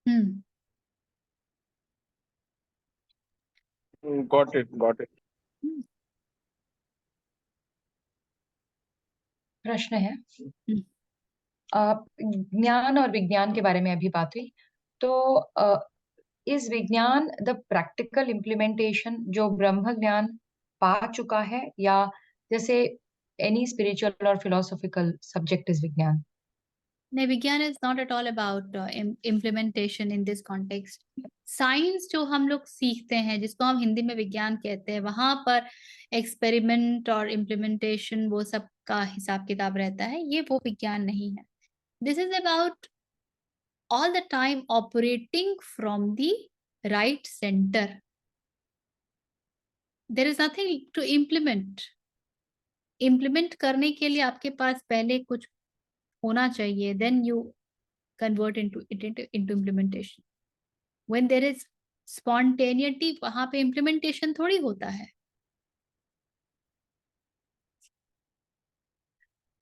Hmm. Got it, got it. Hmm. प्रश्न है, हम्म। ज्ञान और विज्ञान के बारे में अभी बात हुई, तो इस विज्ञान द प्रैक्टिकल इम्प्लीमेंटेशन जो ब्रह्म ज्ञान पा चुका है, या जैसे एनी स्पिरिचुअल और फिलोसॉफिकल सब्जेक्ट इज विज्ञान? नहीं, विज्ञान is not at all about implementation in this context. Science जो हम लोग सीखते हैं, जिसको हम हिंदी में विज्ञान कहते हैं, वहां पर एक्सपेरिमेंट और इम्प्लीमेंटेशन वो सब का हिसाब किताब रहता है, ये वो विज्ञान नहीं है। This is about all the time operating from the right center. There is nothing to implement. Implement करने के लिए आपके पास पहले कुछ होना चाहिए, then you convert into implementation. When there is spontaneity, वहां पे implementation थोड़ी होता है।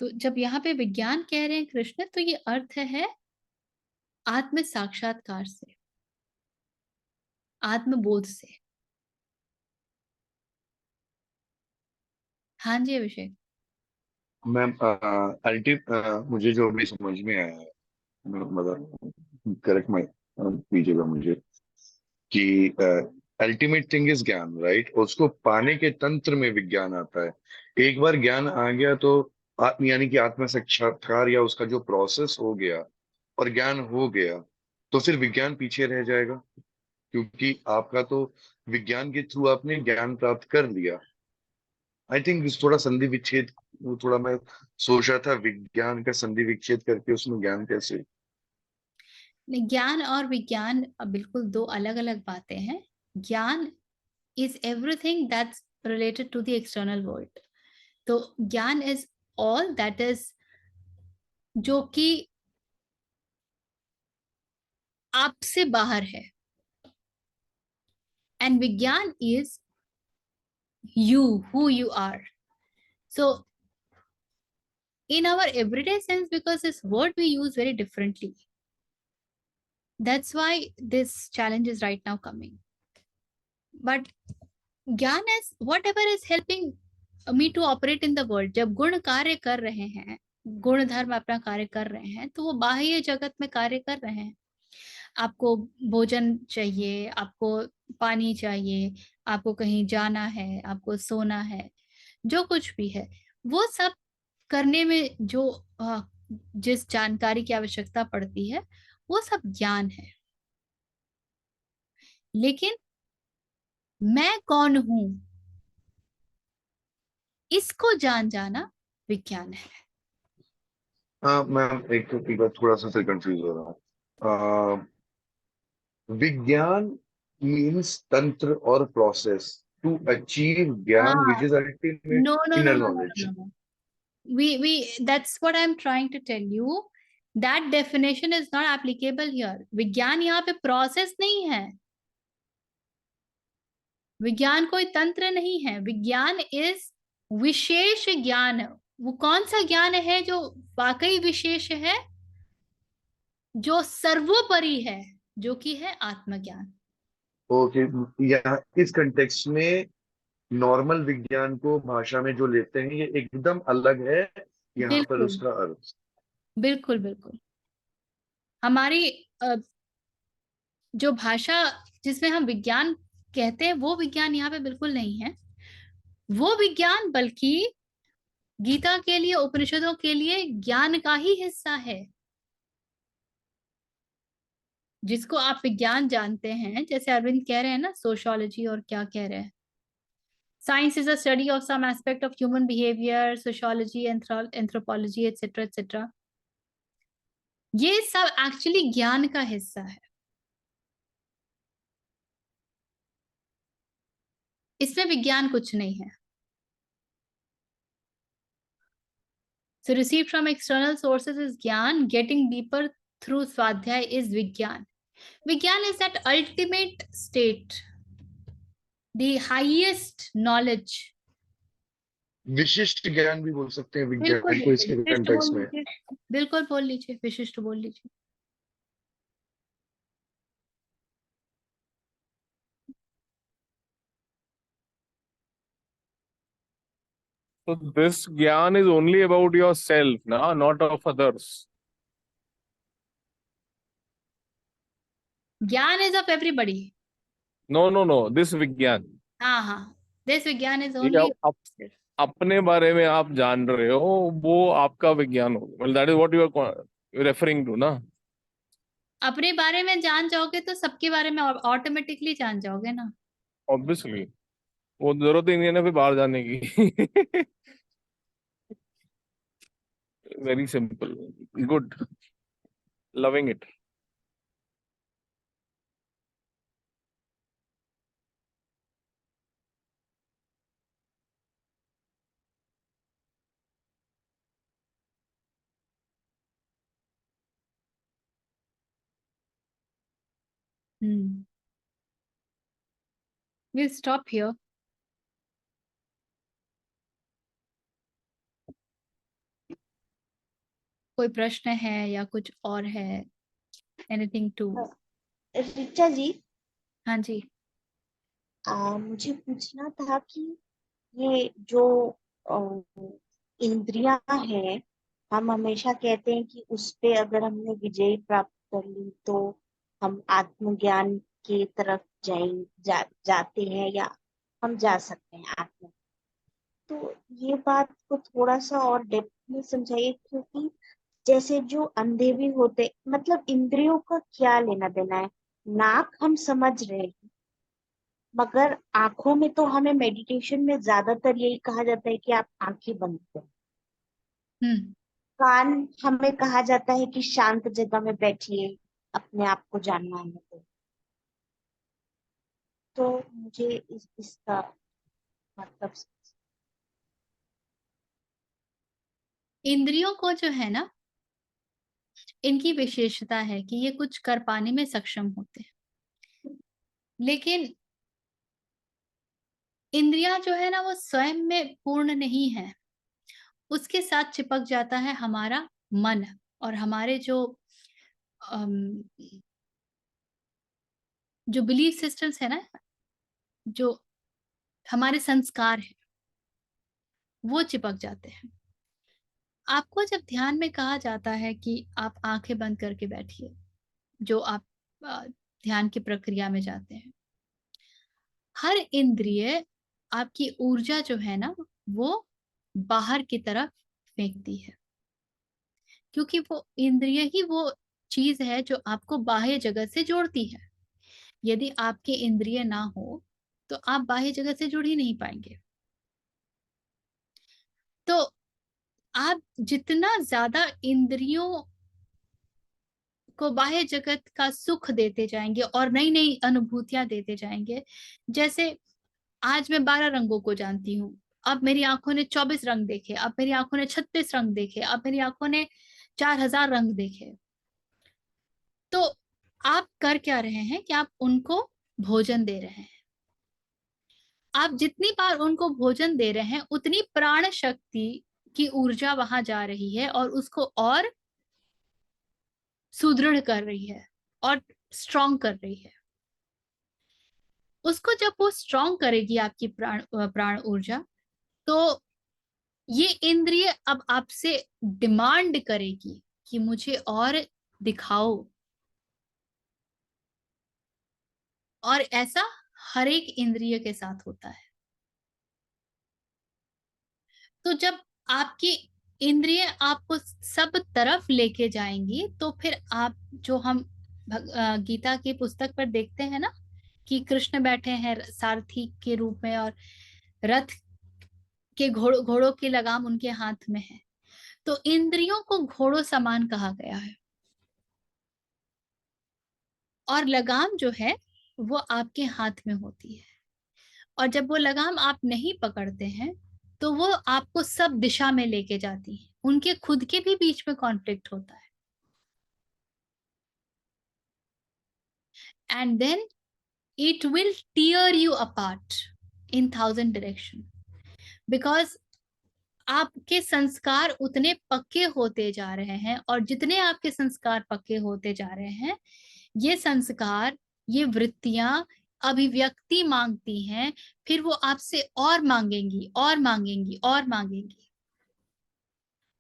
तो जब यहाँ पे विज्ञान कह रहे हैं कृष्ण, तो ये अर्थ है आत्म साक्षात्कार से, आत्मबोध से। हाँ जी अभिषेक। मैम, मुझे जो अभी समझ में आया है, मतलब करेक्ट में कीजिएगा मुझे, कि अल्टीमेट थिंग इज ज्ञान, राइट? उसको पाने के तंत्र में विज्ञान आता है। एक बार ज्ञान आ गया तो यानी कि आत्म साक्षात्कार या उसका जो प्रोसेस हो गया और ज्ञान हो गया, तो फिर विज्ञान पीछे रह जाएगा, क्योंकि आपका तो विज्ञान के थ्रू आपने ज्ञान प्राप्त कर लिया। आई थिंक थोड़ा संधि विच्छेद, वो थोड़ा मैं सोच रहा था विज्ञान का संधि विच्छेद करके उसमें ज्ञान कैसे। ज्ञान और विज्ञान बिल्कुल दो अलग अलग बातें हैं। Gyan is everything that's related to the external world. तो gyan is all that is जो कि आपसे बाहर है, and vigyan is you, who you are. So in our everyday sense, because this word we use very differently, that's why this challenge is right now coming. But ज्ञान is whatever is helping me to operate in the world. जब गुण कार्य कर रहे हैं, गुण धर्म अपना कार्य कर रहे हैं, तो वो बाह्य जगत में कार्य कर रहे हैं। आपको भोजन चाहिए, आपको पानी चाहिए, आपको कहीं जाना है, आपको सोना है, जो कुछ भी है, वो सब करने में जो जिस जानकारी की आवश्यकता पड़ती है, वो सब ज्ञान है। लेकिन मैं कौन हूं, इसको जान जाना विज्ञान है। हाँ मैम, एक बार थोड़ा सा फिर कंफ्यूज हो रहा हूँ। विज्ञान मीन्स तंत्र और प्रोसेस टू अचीव ज्ञान, हाँ, which is ultimate no no no inner no no knowledge. no no. We that's what I'm trying to tell you. That definition is not applicable here. विज्ञान यहाँ पे प्रोसेस नहीं है, विज्ञान कोई तंत्र नहीं है। विज्ञान इज विशेष ज्ञान। वो कौन सा ज्ञान है जो वाकई विशेष है, जो सर्वोपरि है, जो कि है आत्मज्ञान। ओके, यहाँ इस कंटेक्स्ट में नॉर्मल विज्ञान को भाषा में जो लेते हैं, ये एकदम अलग है यहाँ पर बिल्कुल उसका अर्थ। बिल्कुल बिल्कुल। हमारी जो भाषा जिसमें हम विज्ञान कहते हैं, वो विज्ञान यहाँ पे बिल्कुल नहीं है। वो विज्ञान बल्कि गीता के लिए, उपनिषदों के लिए ज्ञान का ही हिस्सा है। जिसको आप विज्ञान जानते हैं, जैसे अरविंद कह रहे हैं ना, सोशियोलॉजी, और क्या कह रहे हैं, science is a study of some aspect of human behaviour, sociology, anthropology, etcetera etcetera. ये सब एक्चुअली ज्ञान का हिस्सा है। इसमें विज्ञान कुछ नहीं है। So received from external sources is Gyan. Getting deeper through Swadhyay is Vigyan. Vigyan is that ultimate state, the highest knowledge. विशिष्ट ज्ञान भी बोल सकते हैं बिल्कुल विज्ञान को इसके विशिष्ट कंटेक्स्ट बोल में। लीजिए, बिल्कुल बोल लीजिए, विशिष्ट बोल लीजिए। So this Gyan is only about yourself, na, not of others. Gyan is of everybody. No. This Vigyan. हाँ, this Vigyan is ये only. अपने बारे में आप जान रहे हो, वो आपका विज्ञान हो। Well, that is what you are referring to, ना? अपने बारे में जान जाओगे तो सबके बारे में ऑटोमेटिकली जान जाओगे ना। Obviously, वो जरूरत ही नहीं है ना फिर बाहर जाने की। Very simple. Good. Loving it. We'll stop here. कोई प्रश्न है या कुछ और है? Anything to? ऋचा जी, हाँ जी। मुझे पूछना था कि ये जो इंद्रियां हैं, हम हमेशा कहते हैं कि उस पे अगर हमने विजय प्राप्त कर ली तो हम आत्मज्ञान की तरफ जाते हैं या हम जा सकते हैं आत्म। तो ये बात को थोड़ा सा और डेप्थ में समझाइए, क्योंकि जैसे जो अंधे भी होते, मतलब इंद्रियों का क्या लेना देना है? नाक हम समझ रहे हैं, मगर आंखों में तो हमें मेडिटेशन में ज्यादातर यही कहा जाता है कि आप आंखें बंद करो। कान हमें कहा जाता है कि शांत जगह में बैठिए, अपने आप को जानना है। तो मुझे इसका मतलब, इंद्रियों को जो है ना, इनकी विशेषता है कि ये कुछ कर पाने में सक्षम होते हैं, लेकिन इंद्रियां जो है ना वो स्वयं में पूर्ण नहीं है। उसके साथ चिपक जाता है हमारा मन और हमारे जो बिलीफ सिस्टम्स है ना, जो हमारे संस्कार है, वो चिपक जाते हैं। आपको जब ध्यान में कहा जाता है कि आप आंखें बंद करके बैठिए, जो आप ध्यान की प्रक्रिया में जाते हैं, हर इंद्रिय आपकी ऊर्जा जो है ना वो बाहर की तरफ फेंकती है, क्योंकि वो इंद्रिय ही वो चीज है जो आपको बाह्य जगत से जोड़ती है। यदि आपके इंद्रिय ना हो तो आप बाह्य जगत से जुड़ ही नहीं पाएंगे। तो आप जितना ज्यादा इंद्रियों को बाह्य जगत का सुख देते जाएंगे और नई नई अनुभूतियां देते जाएंगे, जैसे आज मैं 12 रंगों को जानती हूँ, अब मेरी आंखों ने 24 रंग देखे, अब मेरी आंखों ने 36 रंग देखे, अब मेरी आंखों ने 4000 रंग देखे, तो आप कर क्या रहे हैं कि आप उनको भोजन दे रहे हैं। आप जितनी बार उनको भोजन दे रहे हैं उतनी प्राण शक्ति की ऊर्जा वहां जा रही है और उसको और सुदृढ़ कर रही है और स्ट्रॉन्ग कर रही है। उसको जब वो स्ट्रॉन्ग करेगी आपकी प्राण ऊर्जा, तो ये इंद्रिय अब आपसे डिमांड करेगी कि मुझे और दिखाओ, और ऐसा हर एक इंद्रिय के साथ होता है। तो जब आपकी इंद्रिय आपको सब तरफ लेके जाएंगी तो फिर आप, जो हम गीता की पुस्तक पर देखते हैं ना कि कृष्ण बैठे हैं सारथी के रूप में और रथ के घोड़ों की लगाम उनके हाथ में है, तो इंद्रियों को घोड़ों समान कहा गया है और लगाम जो है वो आपके हाथ में होती है। और जब वो लगाम आप नहीं पकड़ते हैं तो वो आपको सब दिशा में लेके जाती है। उनके खुद के भी बीच में कॉन्फ्लिक्ट होता है, and then it will tear you apart in 1,000 direction, because आपके संस्कार उतने पक्के होते जा रहे हैं, और जितने आपके संस्कार पक्के होते जा रहे हैं, ये संस्कार, ये वृत्तियां अभिव्यक्ति मांगती हैं, फिर वो आपसे और मांगेंगी और मांगेंगी और मांगेंगी।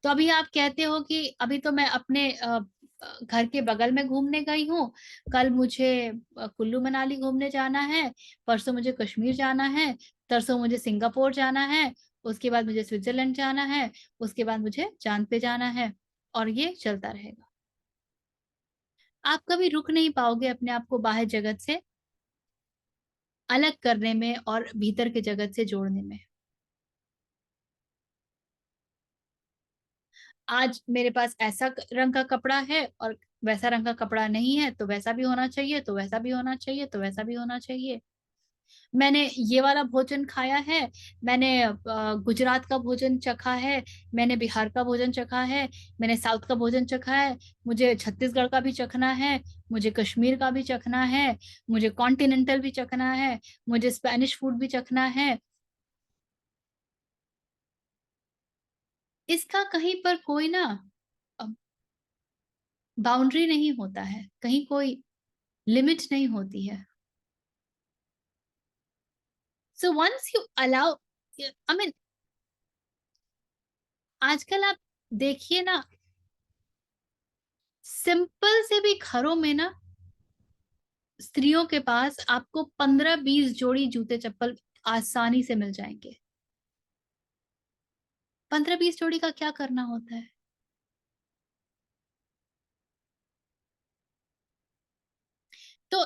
तो अभी आप कहते हो कि अभी तो मैं अपने घर के बगल में घूमने गई हूँ, कल मुझे कुल्लू मनाली घूमने जाना है, परसों मुझे कश्मीर जाना है, तरसों मुझे सिंगापुर जाना है, उसके बाद मुझे स्विट्जरलैंड जाना है, उसके बाद मुझे चांद पे जाना है, और ये चलता रहेगा। आप कभी रुक नहीं पाओगे अपने आप को बाहर जगत से अलग करने में और भीतर के जगत से जोड़ने में। आज मेरे पास ऐसा रंग का कपड़ा है और वैसा रंग का कपड़ा नहीं है, तो वैसा भी होना चाहिए, तो वैसा भी होना चाहिए, तो वैसा भी होना चाहिए। मैंने ये वाला भोजन खाया है, मैंने गुजरात का भोजन चखा है, मैंने बिहार का भोजन चखा है, मैंने साउथ का भोजन चखा है, मुझे छत्तीसगढ़ का भी चखना है, मुझे कश्मीर का भी चखना है, मुझे कॉन्टिनेंटल भी चखना है, मुझे स्पेनिश फूड भी चखना है। इसका कहीं पर कोई ना बाउंड्री नहीं होता है, कहीं कोई लिमिट नहीं होती है। So once you allow, I mean आजकल आप देखिए ना, सिंपल से भी घरों में ना स्त्रियों के पास आपको 15-20 जोड़ी जूते चप्पल आसानी से मिल जाएंगे। 15-20 जोड़ी का क्या करना होता है? तो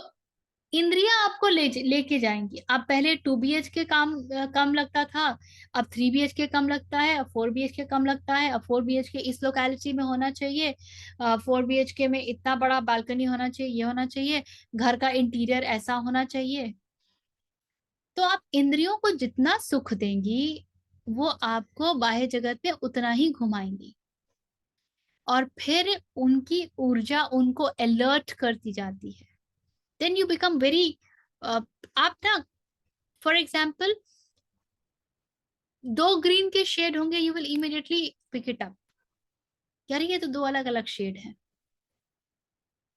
इंद्रियां आपको लेके जाएंगी। आप पहले 2 BHK कम लगता था, अब 3 BHK कम लगता है, अब 4 BHK कम लगता है, अब 4 BHK इस लोकेलिटी में होना चाहिए, 4 BHK में इतना बड़ा बालकनी होना चाहिए, ये होना चाहिए, घर का इंटीरियर ऐसा होना चाहिए। तो आप इंद्रियों को जितना सुख देंगी, वो आपको बाह्य जगत में उतना ही घुमाएंगी, और फिर उनकी ऊर्जा उनको अलर्ट करती जाती है। देन यू बिकम वेरी, आप ना फॉर एग्जाम्पल 2 ग्रीन के शेड होंगे, you will immediately pick it up, यार ये तो 2 अलग अलग शेड हैं।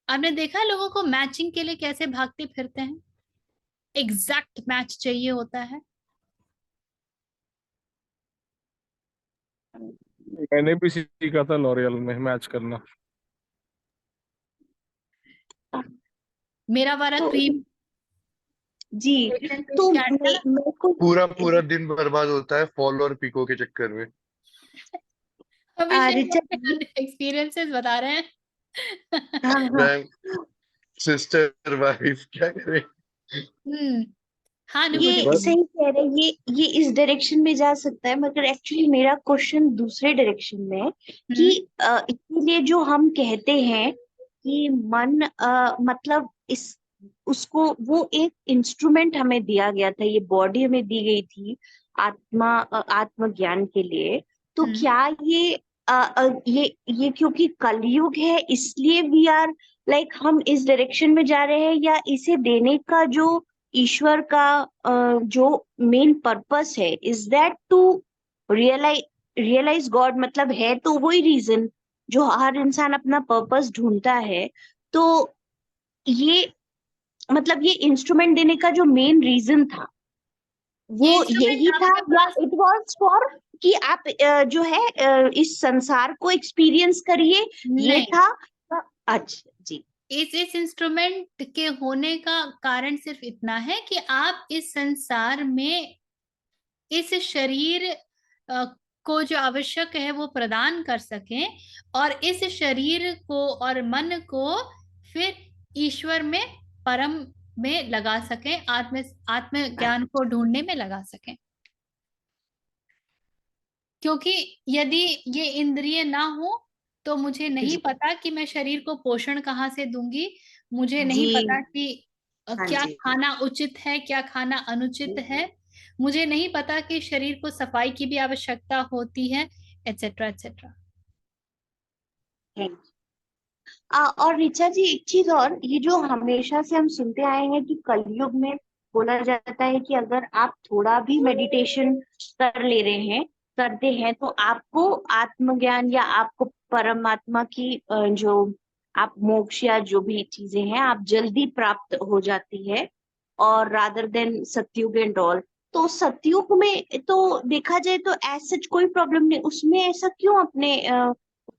आपने देखा लोगों को मैचिंग के लिए कैसे भागते फिरते हैं, एग्जैक्ट मैच चाहिए होता है। मैंने भी सीखा था लॉरियल में मैच करना। मेरा वाला तो क्रीम जी, तो मेरे को पूरा दिन बर्बाद होता है फॉल और पिको के चक्कर में। ऋचा जी, एक्सपीरियंसेस बता रहे हैं। हाँ हाँ, मैं सिस्टर वाइफ क्या करे। हाँ ये अनुभूति। सही कह रहे हैं, ये इस डायरेक्शन में जा सकता है, मगर एक्चुअली मेरा क्वेश्चन दूसरे डायरेक्शन में है कि इसीलिए जो हम कहते हैं कि मन मतलब इस उसको वो एक इंस्ट्रूमेंट हमें दिया गया था, ये बॉडी हमें दी गई थी आत्मज्ञान के लिए। तो क्या ये क्योंकि कलयुग है इसलिए वी आर लाइक हम इस डायरेक्शन में जा रहे हैं, या इसे देने का जो ईश्वर का जो मेन पर्पस है, is that to realise God, मतलब है तो वही रीजन जो हर इंसान अपना पर्पस ढूंढता है। तो ये मतलब ये इंस्ट्रूमेंट देने का जो मेन रीजन था वो यही था, या इट वाज फॉर कि आप जो है इस संसार को एक्सपीरियंस करिए, ये था? अच्छा जी, इस इंस्ट्रूमेंट के होने का कारण सिर्फ इतना है कि आप इस संसार में इस शरीर को जो आवश्यक है वो प्रदान कर सकें, और इस शरीर को और मन को फिर ईश्वर में, परम में लगा सकें, आत्म ज्ञान को ढूंढने में लगा सकें। क्योंकि यदि ये इंद्रिय ना हो तो मुझे नहीं पता कि मैं शरीर को पोषण कहाँ से दूंगी, मुझे नहीं पता कि क्या खाना उचित है, क्या खाना अनुचित है, मुझे नहीं पता कि शरीर को सफाई की भी आवश्यकता होती है, एटसेट्रा एटसेट्रा। Thank you. और ऋचा जी, एक चीज और, ये जो हमेशा से हम सुनते आए हैं कि कलयुग में बोला जाता है कि अगर आप थोड़ा भी मेडिटेशन कर ले रहे हैं, करते हैं, तो आपको आत्मज्ञान या आपको परमात्मा की जो आप मोक्ष या जो भी चीजें हैं आप जल्दी प्राप्त हो जाती है, और रादर देन सतयुग एंड ऑल। तो सतयुग में तो देखा जाए तो ऐसा कोई प्रॉब्लम नहीं, उसमें ऐसा क्यों अपने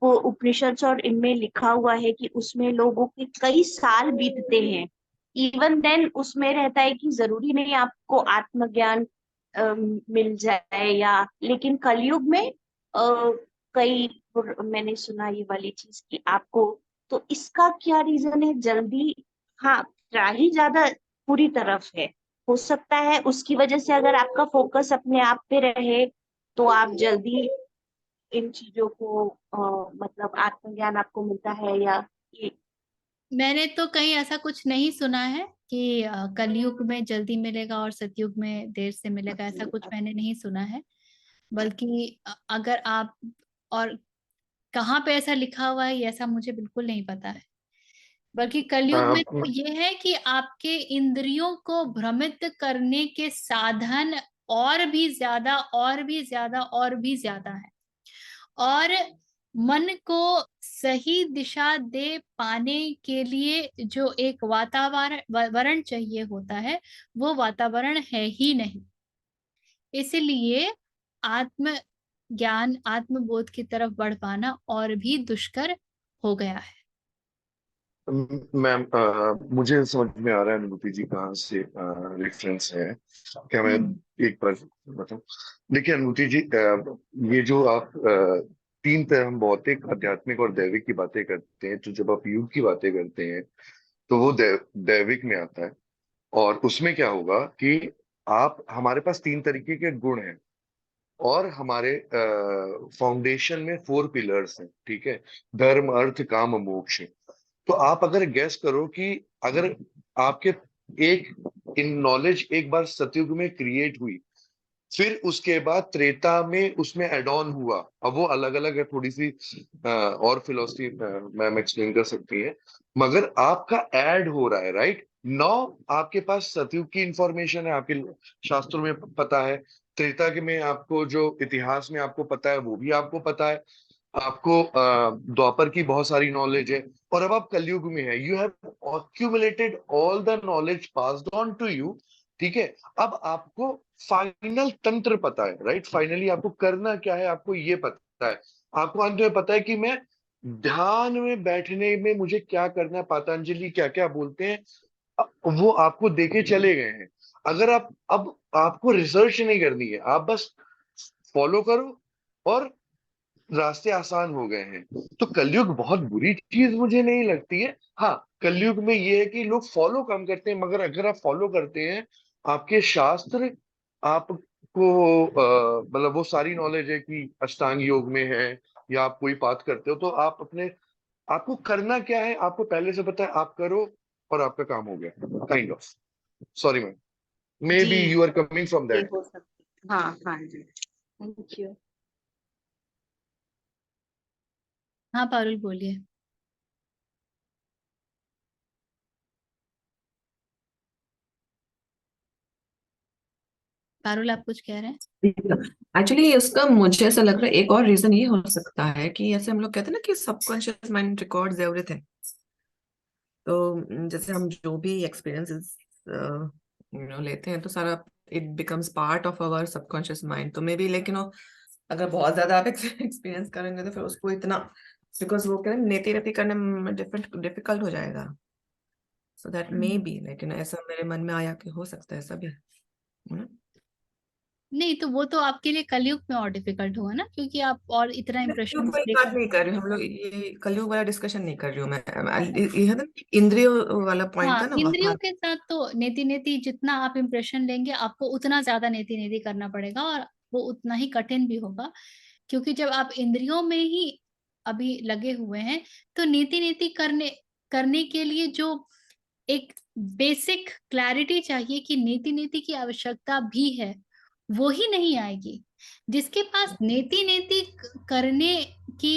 वो उपनिषद और इनमें लिखा हुआ है कि उसमें लोगों के कई साल बीतते हैं, इवन देन उसमें रहता है कि जरूरी नहीं आपको आत्मज्ञान मिल जाए, या लेकिन कलयुग में कई, मैंने सुना ये वाली चीज कि आपको, तो इसका क्या रीजन है जल्दी? हाँ, ट्राही ज्यादा पूरी तरफ है, हो सकता है उसकी वजह से अगर आपका फोकस अपने आप पे रहे तो आप जल्दी इन चीजों को मतलब आत्मज्ञान आपको मिलता है, या ये? मैंने तो कहीं ऐसा कुछ नहीं सुना है कि कलयुग में जल्दी मिलेगा और सतयुग में देर से मिलेगा, ऐसा कुछ मैंने नहीं सुना है। बल्कि अगर आप, और कहाँ पे ऐसा लिखा हुआ है ये ऐसा मुझे बिल्कुल नहीं पता है। बल्कि कलयुग में तो ये है कि आपके इंद्रियों को भ्रमित करने के साधन और भी ज्यादा और भी ज्यादा और भी ज्यादा है, और मन को सही दिशा दे पाने के लिए जो एक वातावरण चाहिए होता है, वो वातावरण है ही नहीं। इसलिए आत्म ज्ञान, आत्मबोध की तरफ बढ़ पाना और भी दुष्कर हो गया है। मैम, मुझे समझ में आ रहा है अनुभूति जी कहाँ से रेफरेंस है। क्या मैं एक बार बताऊं? देखिए अनुभूति जी, ये जो आप तीन तरह, हम भौतिक, आध्यात्मिक और दैविक की बातें करते हैं, तो जब आप युग की बातें करते हैं तो वो दैविक में आता है। और उसमें क्या होगा कि आप, हमारे पास तीन तरीके के गुण हैं, और हमारे फाउंडेशन में फोर पिलर्स हैं, ठीक है? धर्म, अर्थ, काम, मोक्ष। तो आप अगर गैस करो कि अगर आपके एक इन नॉलेज एक बार सतयुग में क्रिएट हुई, फिर उसके बाद त्रेता में उसमें एड ऑन हुआ। अब वो अलग अलग है, थोड़ी सी और फिलोसफी मैम एक्सप्लेन कर सकती है, मगर आपका ऐड हो रहा है, राइट नाउ। आपके पास सतयुग की इंफॉर्मेशन है, आपके शास्त्रों में पता है, त्रेता के में आपको जो इतिहास में आपको पता है वो भी आपको पता है, आपको द्वापर की बहुत सारी नॉलेज है, और अब आप कलयुग में है। You have accumulated all the knowledge passed on to you, ठीक है? अब आपको फाइनल तंत्र पता है, राइट? फाइनली आपको करना क्या है आपको ये पता है। आपको अंत में पता है कि मैं ध्यान में बैठने में मुझे क्या करना है, पतंजलि क्या क्या बोलते हैं, वो आपको देके चले गए हैं। अगर आप, अब आपको रिसर्च नहीं करनी है, आप बस फॉलो करो और रास्ते आसान हो गए हैं। तो कलयुग बहुत बुरी चीज मुझे नहीं लगती है। हाँ, कलयुग में ये है कि लोग फॉलो कम करते हैं, मगर अगर आप फॉलो करते हैं, आपके शास्त्र आपको मतलब वो सारी नॉलेज है कि अष्टांग योग में है, या आप कोई बात करते हो, तो आप अपने, आपको करना क्या है आपको पहले से पता है, आप करो और आपका काम हो गया, kind of. Sorry ma'am, may जी, be you are coming from ये दैट। हो सकता है। हाँ हाँ जी, थैंक यू। हाँ पारुल बोलिए। पारुल आप कुछ कह रहे हैं? एक्चुअली उसका मुझे ऐसा लग रहा है एक और रीजन ये हो सकता है कि ऐसे हम लोग कहते हैं ना कि सबकॉन्शियस माइंड रिकॉर्ड्स एवरीथिंग। तो जैसे हम जो भी एक्सपीरियंसेस लेते हैं तो सारा it becomes part of our subconscious mind. तो मे बी, लेकिन वो अगर बहुत ज्यादा आप एक्सपीरियंस करेंगे तो फिर उसको इतना, बिकॉज वो कहते हैं नेति रति करने में डिफिकल्ट हो जाएगा। सो दैट मे बी, लेकिन ऐसा मेरे मन में आया कि हो सकता है ऐसा भी। नहीं तो वो तो आपके लिए कलयुग में और डिफिकल्ट होगा ना, क्योंकि आप और इतना कलयुग इम्प्रेशन वाली बात लेकर। नहीं कर रही हूँ हम लोग, ये कलयुग वाला डिस्कशन नहीं कर रही हूँ मैं। ये है ना इंद्रियों वाला पॉइंट हाँ, था ना इंद्रियों वहां। के साथ तो नेति नेति जितना आप इम्प्रेशन लेंगे आपको उतना ज्यादा नेति नेति करना पड़ेगा, और वो उतना ही कठिन भी होगा। क्योंकि जब आप इंद्रियों में ही अभी लगे हुए हैं, तो नीति नीति करने करने के लिए जो एक बेसिक क्लैरिटी चाहिए कि नीति नीति की आवश्यकता भी है, वो ही नहीं आएगी। जिसके पास नेति नेति करने की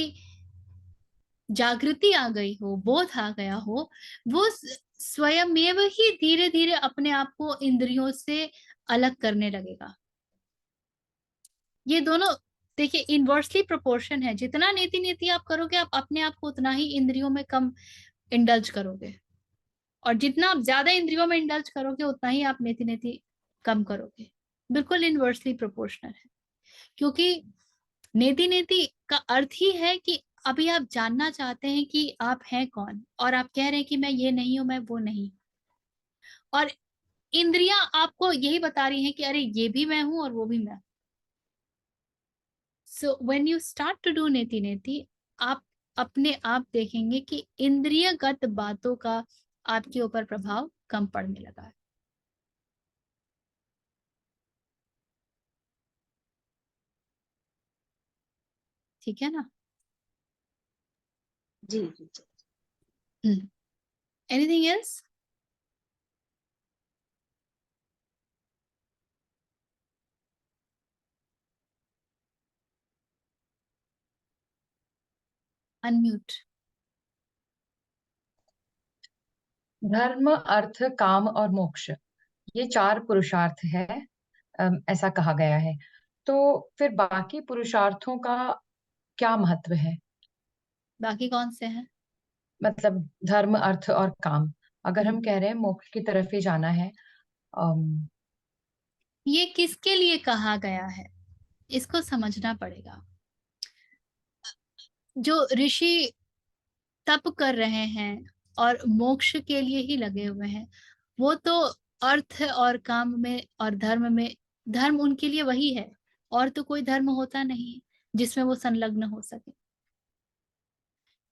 जागृति आ गई हो, बोध आ गया हो, वो स्वयमेव ही धीरे धीरे अपने आप को इंद्रियों से अलग करने लगेगा। ये दोनों देखिए इनवर्सली प्रोपोर्शन है। जितना नीति नीति आप करोगे, आप अपने आप को उतना ही इंद्रियों में कम इंडल्ज करोगे, और जितना आप ज्यादा इंद्रियों में इंडल्ज करोगे उतना ही आप नीति नीति कम करोगे। बिल्कुल इनवर्सली प्रोपोर्शनल है, क्योंकि नीति नीति का अर्थ ही है कि अभी आप जानना चाहते हैं कि आप हैं कौन, और आप कह रहे हैं कि मैं ये नहीं हूं, मैं वो नहीं। और इंद्रियां आपको यही बता रही हैं कि अरे ये भी मैं हूं और वो भी मैं। So when you start to do नीति नीति, आप अपने आप देखेंगे कि इंद्रियगत बातों का आपके ऊपर प्रभाव कम पड़ने लगा है। ठीक है ना? जी जी जी। Anything else? अनम्यूट। धर्म, अर्थ, काम और मोक्ष, ये 4 पुरुषार्थ है, ऐसा कहा गया है। तो फिर बाकी पुरुषार्थों का क्या महत्व है? बाकी कौन से हैं? मतलब धर्म, अर्थ और काम, अगर हम कह रहे हैं मोक्ष की तरफ ही जाना है, अम, ये किसके लिए कहा गया है, इसको समझना पड़ेगा। जो ऋषि तप कर रहे हैं और मोक्ष के लिए ही लगे हुए हैं, वो तो अर्थ और काम में और धर्म में, धर्म उनके लिए वही है, और तो कोई धर्म होता नहीं जिसमें वो संलग्न हो सके।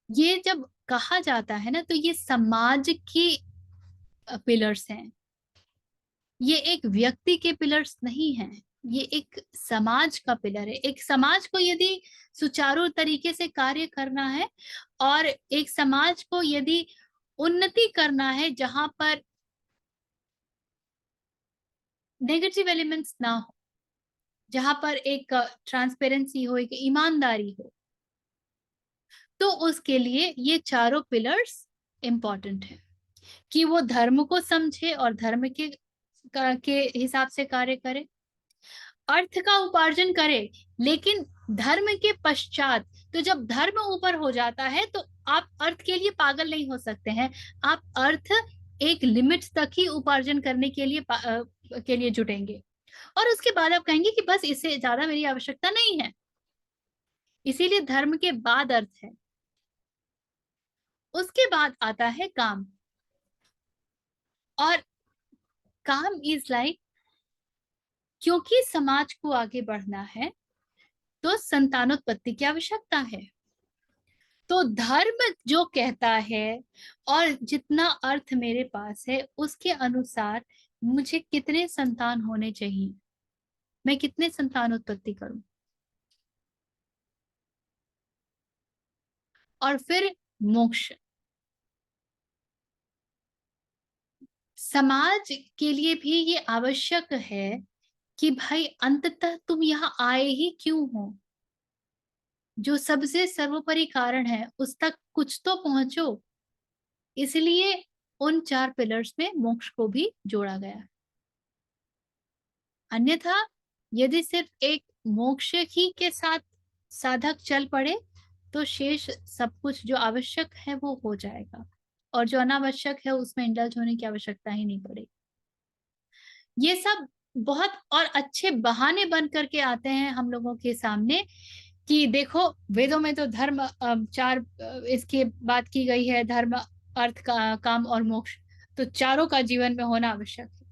ये जब कहा जाता है ना, तो ये समाज की पिलर्स हैं, ये एक व्यक्ति के पिलर्स नहीं हैं, ये एक समाज का पिलर है। एक समाज को यदि सुचारू तरीके से कार्य करना है, और एक समाज को यदि उन्नति करना है जहां पर नेगेटिव एलिमेंट्स ना हो, जहां पर एक ट्रांसपेरेंसी हो, एक ईमानदारी हो, तो उसके लिए ये चारों पिलर्स इंपॉर्टेंट है कि वो धर्म को समझे और धर्म के हिसाब से कार्य करे, अर्थ का उपार्जन करे, लेकिन धर्म के पश्चात। तो जब धर्म ऊपर हो जाता है तो आप अर्थ के लिए पागल नहीं हो सकते हैं। आप अर्थ एक लिमिट तक ही उपार्जन करने के लिए जुटेंगे, और उसके बाद आप कहेंगे कि बस इससे ज्यादा मेरी आवश्यकता नहीं है। इसीलिए धर्म के बाद अर्थ है, उसके बाद आता है काम। और काम इज लाइक, क्योंकि समाज को आगे बढ़ना है तो संतानोत्पत्ति की आवश्यकता है। तो धर्म जो कहता है, और जितना अर्थ मेरे पास है उसके अनुसार मुझे कितने संतान होने चाहिए, मैं कितने संतानोत्पत्ति करूं। और फिर मोक्ष, समाज के लिए भी ये आवश्यक है कि भाई अंततः तुम यहाँ आए ही क्यों हो, जो सबसे सर्वोपरि कारण है उस तक कुछ तो पहुंचो। इसलिए उन 4 पिलर्स में मोक्ष को भी जोड़ा गया है। अन्यथा यदि सिर्फ एक मोक्ष ही के साथ साधक चल पड़े तो शेष सब कुछ जो आवश्यक है वो हो जाएगा, और जो अनावश्यक है उसमें इंडल्ज होने की आवश्यकता ही नहीं पड़ेगी। ये सब बहुत और अच्छे बहाने बन करके आते हैं हम लोगों के सामने कि देखो वेदों में तो धर्म 4 इसकी बात की गई है, धर्म, अर्थ, काम और मोक्ष, तो चारों का जीवन में होना आवश्यक है।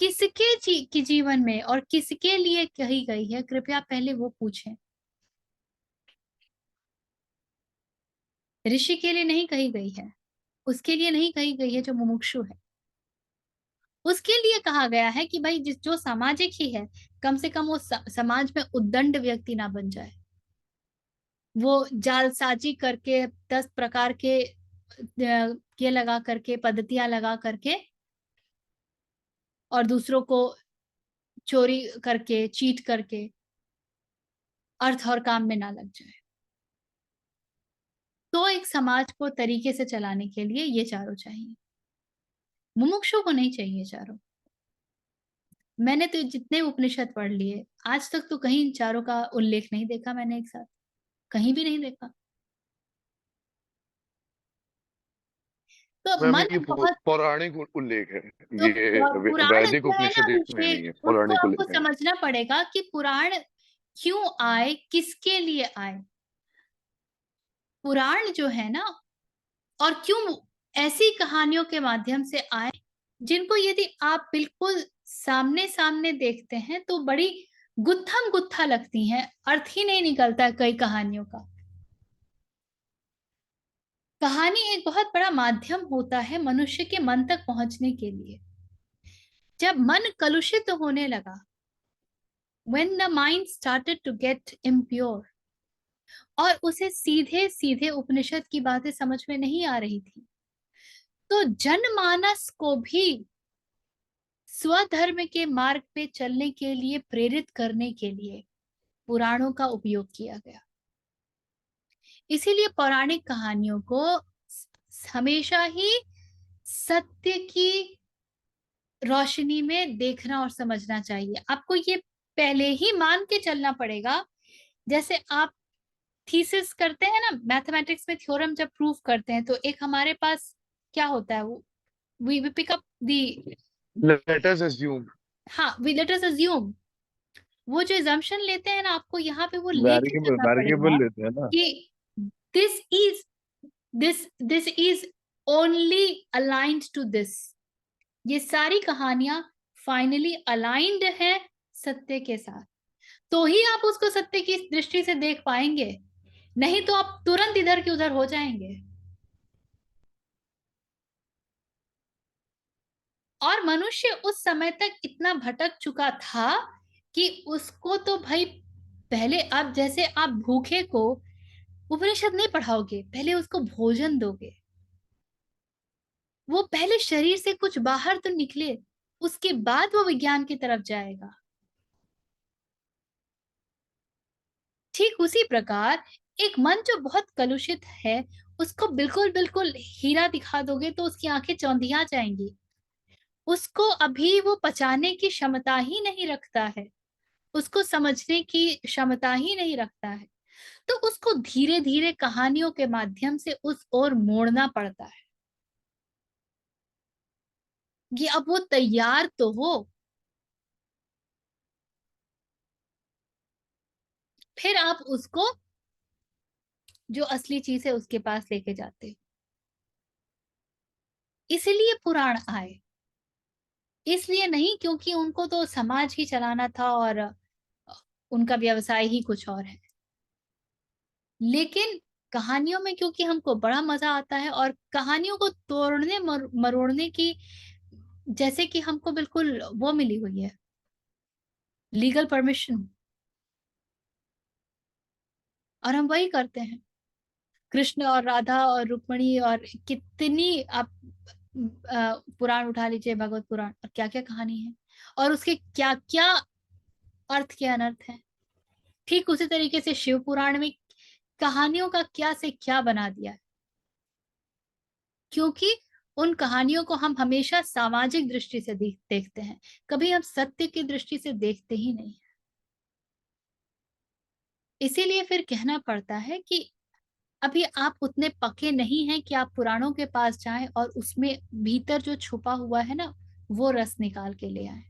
किसके की जीवन में और किसके लिए कही गई है, कृपया पहले वो पूछें। ऋषि के लिए नहीं कही गई है, उसके लिए नहीं कही गई है जो मुमुक्षु है। उसके लिए कहा गया है कि भाई जो सामाजिक ही है, कम से कम वो समाज में उद्दंड व्यक्ति ना बन जाए, वो जालसाजी करके 10 प्रकार के ये लगा करके, पद्धतियां लगा करके, और दूसरों को चोरी करके, चीट करके अर्थ और काम में ना लग जाए। तो एक समाज को तरीके से चलाने के लिए ये चारों चाहिए, मुमुक्षु को नहीं चाहिए चारों। मैंने तो जितने उपनिषद पढ़ लिए आज तक तो कहीं इन चारों का उल्लेख नहीं देखा मैंने, एक साथ कहीं भी नहीं देखा। तो मैम मन ये बहुत, पौराणिक उल्लेख है, तो ये पुराण वैदिक जो है ना उपनिषद में ऋषि, नहीं है, उसको पौराणिक आपको उल्लेख है। समझना पड़ेगा कि पुराण क्यों आए, किसके लिए आए। पुराण जो है ना, और क्यों ऐसी कहानियों के माध्यम से आए जिनको यदि आप बिल्कुल सामने सामने देखते हैं तो बड़ी गुत्थम गुत्था लगती हैं, अर्थ ही नहीं निकलता कई कहानियों का। कहानी एक बहुत बड़ा माध्यम होता है मनुष्य के मन तक पहुंचने के लिए। जब मन कलुषित होने लगा, when the mind started to get impure, और उसे सीधे सीधे उपनिषद की बातें समझ में नहीं आ रही थी, तो जनमानस को भी स्वधर्म के मार्ग पे चलने के लिए प्रेरित करने के लिए पुराणों का उपयोग किया गया। इसीलिए पौराणिक कहानियों को हमेशा ही सत्य की रोशनी में देखना और समझना चाहिए। आपको ये पहले ही मान के चलना पड़ेगा, जैसे आप थीसिस करते हैं ना मैथमेटिक्स में, थ्योरम जब प्रूव करते हैं तो एक हमारे पास क्या होता है, वो we pick up the, let us assume, हाँ वी लेट अस अज्यूम, वो जो एजम्पशन लेते हैं ना, आपको यहाँ पे वो लेके चलना वेरिएबल पड़ेगा लेते हैं ना। कि this is this is only aligned to this. ये सारी कहानियां फाइनली अलाइंड है सत्य के साथ, तो ही आप उसको सत्य की दृष्टि से देख पाएंगे, नहीं तो आप तुरंत इधर की उधर हो जाएंगे। और मनुष्य उस समय तक इतना भटक चुका था कि उसको तो भाई पहले, आप जैसे आप भूखे को उपनिषद नहीं पढ़ाओगे, पहले उसको भोजन दोगे, वो पहले शरीर से कुछ बाहर तो निकले, उसके बाद वो विज्ञान की तरफ जाएगा। ठीक उसी प्रकार एक मन जो बहुत कलुषित है, उसको बिल्कुल बिल्कुल हीरा दिखा दोगे तो उसकी आंखें चौंधिया जाएंगी, उसको अभी वो पचाने की क्षमता ही नहीं रखता है, उसको समझने की क्षमता ही नहीं रखता है, तो उसको धीरे धीरे कहानियों के माध्यम से उस ओर मोड़ना पड़ता है कि अब वो तैयार तो हो, फिर आप उसको जो असली चीज है उसके पास लेके जाते हो। इसलिए पुराण आए, इसलिए नहीं क्योंकि उनको तो समाज ही चलाना था और उनका व्यवसाय ही कुछ और है, लेकिन कहानियों में क्योंकि हमको बड़ा मजा आता है, और कहानियों को तोड़ने मरोड़ने की जैसे कि हमको बिल्कुल वो मिली हुई है, लीगल परमिशन, और हम वही करते हैं। कृष्ण और राधा और रुक्मणी और कितनी आप पुराण उठा लीजिए, भगवत पुराण, और क्या क्या कहानी है और उसके क्या क्या अर्थ के अनर्थ हैं। ठीक उसी तरीके से शिव पुराण में कहानियों का क्या से क्या बना दिया है, क्योंकि उन कहानियों को हम हमेशा सामाजिक दृष्टि से देखते हैं, कभी हम सत्य की दृष्टि से देखते ही नहीं। इसीलिए फिर कहना पड़ता है कि अभी आप उतने पक्के नहीं हैं कि आप पुराणों के पास जाएं और उसमें भीतर जो छुपा हुआ है ना वो रस निकाल के ले आए,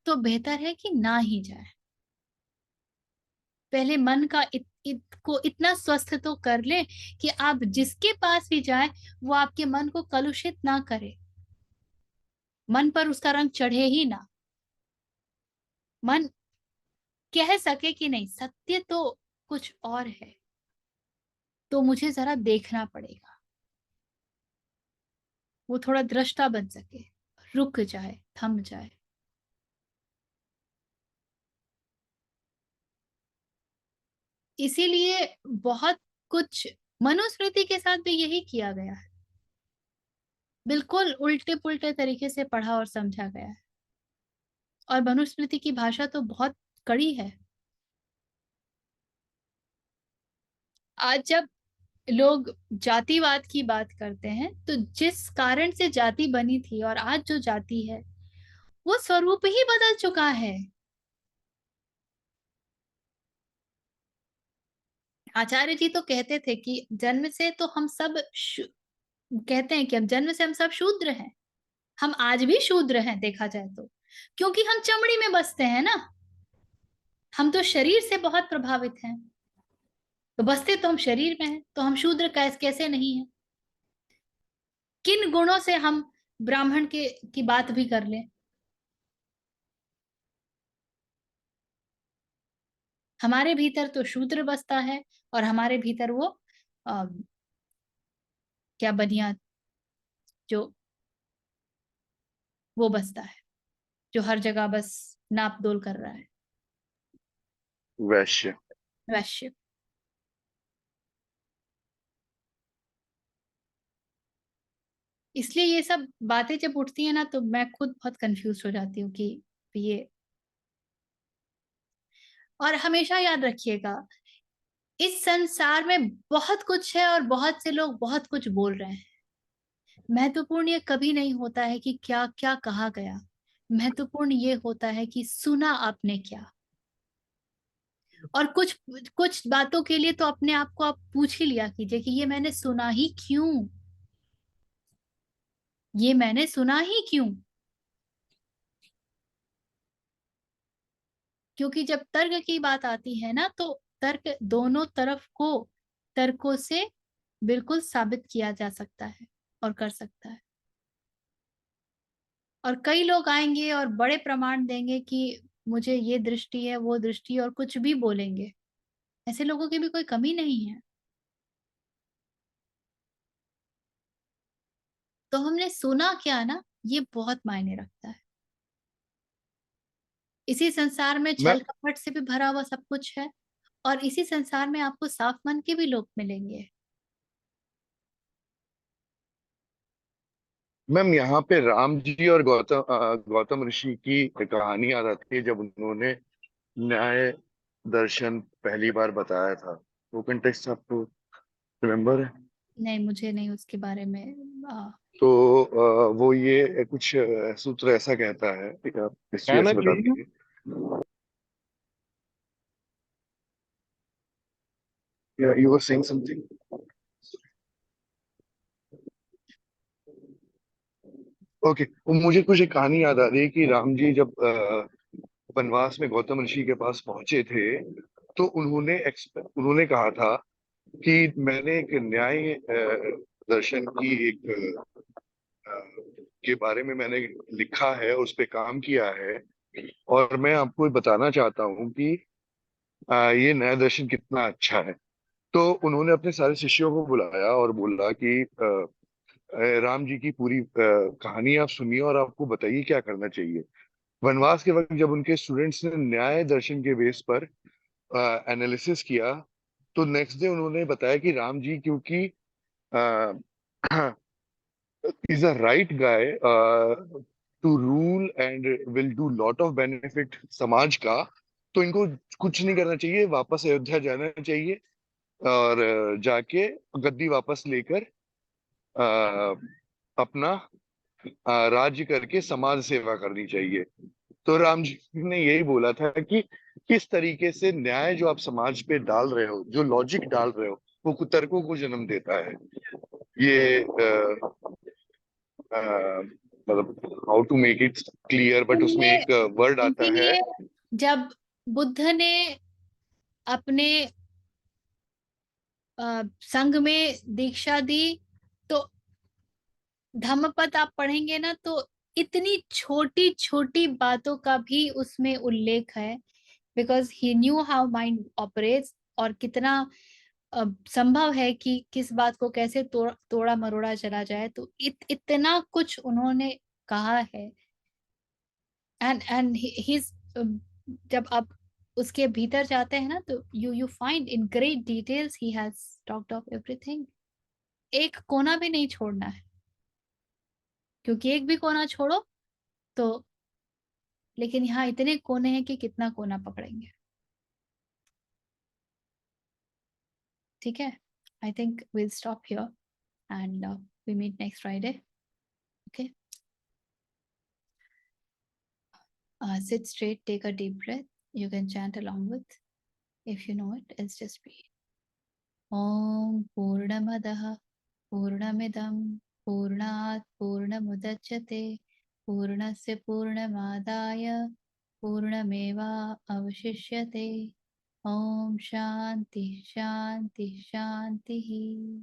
तो बेहतर है कि ना ही जाए। पहले मन का को इतना स्वस्थ तो कर ले कि आप जिसके पास भी जाए वो आपके मन को कलुषित ना करे, मन पर उसका रंग चढ़े ही ना, मन कह सके कि नहीं सत्य तो कुछ और है, तो मुझे जरा देखना पड़ेगा, वो थोड़ा दृष्टा बन सके, रुक जाए, थम जाए। इसीलिए बहुत कुछ मनुस्मृति के साथ भी यही किया गया है, बिल्कुल उल्टे पुल्टे तरीके से पढ़ा और समझा गया है, और मनुस्मृति की भाषा तो बहुत कड़ी है। आज जब लोग जातिवाद की बात करते हैं, तो जिस कारण से जाति बनी थी और आज जो जाति है वो स्वरूप ही बदल चुका है। आचार्य जी तो कहते थे कि जन्म से तो हम सब कहते हैं कि हम जन्म से हम सब शूद्र हैं। हम आज भी शूद्र हैं देखा जाए तो, क्योंकि हम चमड़ी में बसते हैं ना। हम तो शरीर से बहुत प्रभावित हैं, तो बसते तो हम शरीर में हैं, तो हम शूद्र कैसे नहीं है। किन गुणों से हम ब्राह्मण के की बात भी कर लें, हमारे भीतर तो शूद्र बसता है और हमारे भीतर वो क्या बनिया जो वो बसता है, जो हर जगह बस नाप तोल कर रहा है, वैश्य। वैश्य। इसलिए ये सब बातें जब उठती है ना तो मैं खुद बहुत कंफ्यूज हो जाती हूँ कि ये। और हमेशा याद रखिएगा, इस संसार में बहुत कुछ है और बहुत से लोग बहुत कुछ बोल रहे हैं। महत्वपूर्ण ये कभी नहीं होता है कि क्या क्या कहा गया, महत्वपूर्ण ये होता है कि सुना आपने क्या। और कुछ कुछ बातों के लिए तो अपने आप को आप पूछ ही लिया कीजिए कि ये मैंने सुना ही क्यों, ये मैंने सुना ही क्यों। क्योंकि जब तर्क की बात आती है ना तो तर्क दोनों तरफ को तर्कों से बिल्कुल साबित किया जा सकता है और कर सकता है। और कई लोग आएंगे और बड़े प्रमाण देंगे कि मुझे ये दृष्टि है वो दृष्टि, और कुछ भी बोलेंगे। ऐसे लोगों की भी कोई कमी नहीं है। तो हमने सुना क्या ना, ये बहुत मायने रखता है। इसी संसार में मैं छल कपट से भी भरा हुआ सब कुछ है, और इसी संसार में आपको साफ मन के भी लोग मिलेंगे। मैम यहाँ पे राम जी और गौतम ऋषि की कहानी याद आती है, जब उन्होंने न्याय दर्शन पहली बार बताया था। वो कंटेक्स्ट आपको रिमेम्बर है? नहीं, मुझे नहीं उसके बारे में तो वो ये कुछ सूत्र ऐसा कहता है, आप हिस्ट्री कहना ऐसे बता चाहिए। दीजिए। You were saying something. Okay, मुझे कुछ एक कहानी याद आ रही है कि राम जी जब वनवास में गौतम ऋषि के पास पहुंचे थे, तो उन्होंने कहा था कि मैंने एक न्याय दर्शन की एक के बारे में मैंने लिखा है, उस पे काम किया है, और मैं आपको बताना चाहता हूँ कि ये न्याय दर्शन कितना अच्छा है। तो उन्होंने अपने सारे शिष्यों को बुलाया और बोला कि राम जी की पूरी कहानी आप सुनिए और आपको बताइए क्या करना चाहिए। वनवास के वक्त जब उनके स्टूडेंट्स ने न्याय दर्शन के बेस पर एनालिसिस किया, तो नेक्स्ट डे उन्होंने बताया कि राम जी क्योंकि is a right guy to rule and will do lot of benefit समाज का, तो इनको कुछ नहीं करना चाहिए, वापस अयोध्या जाना चाहिए और जाके गद्दी वापस लेकर अपना राज्य करके समाज सेवा करनी चाहिए। तो राम जी ने यही बोला था कि किस तरीके से न्याय जो आप समाज पे डाल रहे हो, जो लॉजिक डाल रहे हो, वो कुतर्कों को जन्म देता है। ये मतलब how to make it clear, but उसमें इसीलिए एक वर्ड आता है। इसीलिए जब बुद्ध ने अपने संघ में दीक्षा दी, तो धम्मपद आप पढ़ेंगे ना तो इतनी छोटी छोटी बातों का भी उसमें उल्लेख है, because he knew how mind operates, और कितना संभव है कि किस बात को कैसे तोड़ा मरोड़ा चला जाए। तो इतना कुछ उन्होंने कहा है। एंड हिज जब आप उसके भीतर जाते हैं ना तो you find in great details he has talked of everything. एक कोना भी नहीं छोड़ना है, क्योंकि एक भी कोना छोड़ो तो, लेकिन यहाँ इतने कोने हैं कि कितना कोना पकड़ेंगे। ठीक है, I think we'll stop here and we meet next Friday. Okay. Sit straight, take a deep breath. You can chant along with. If you know it, else just breathe. Om Purnamadaha Purnamidam Purnat Purnamudachyate Purnasya Purnamadaya Purnameva Avashishyate. Om Shanti Shanti Shanti.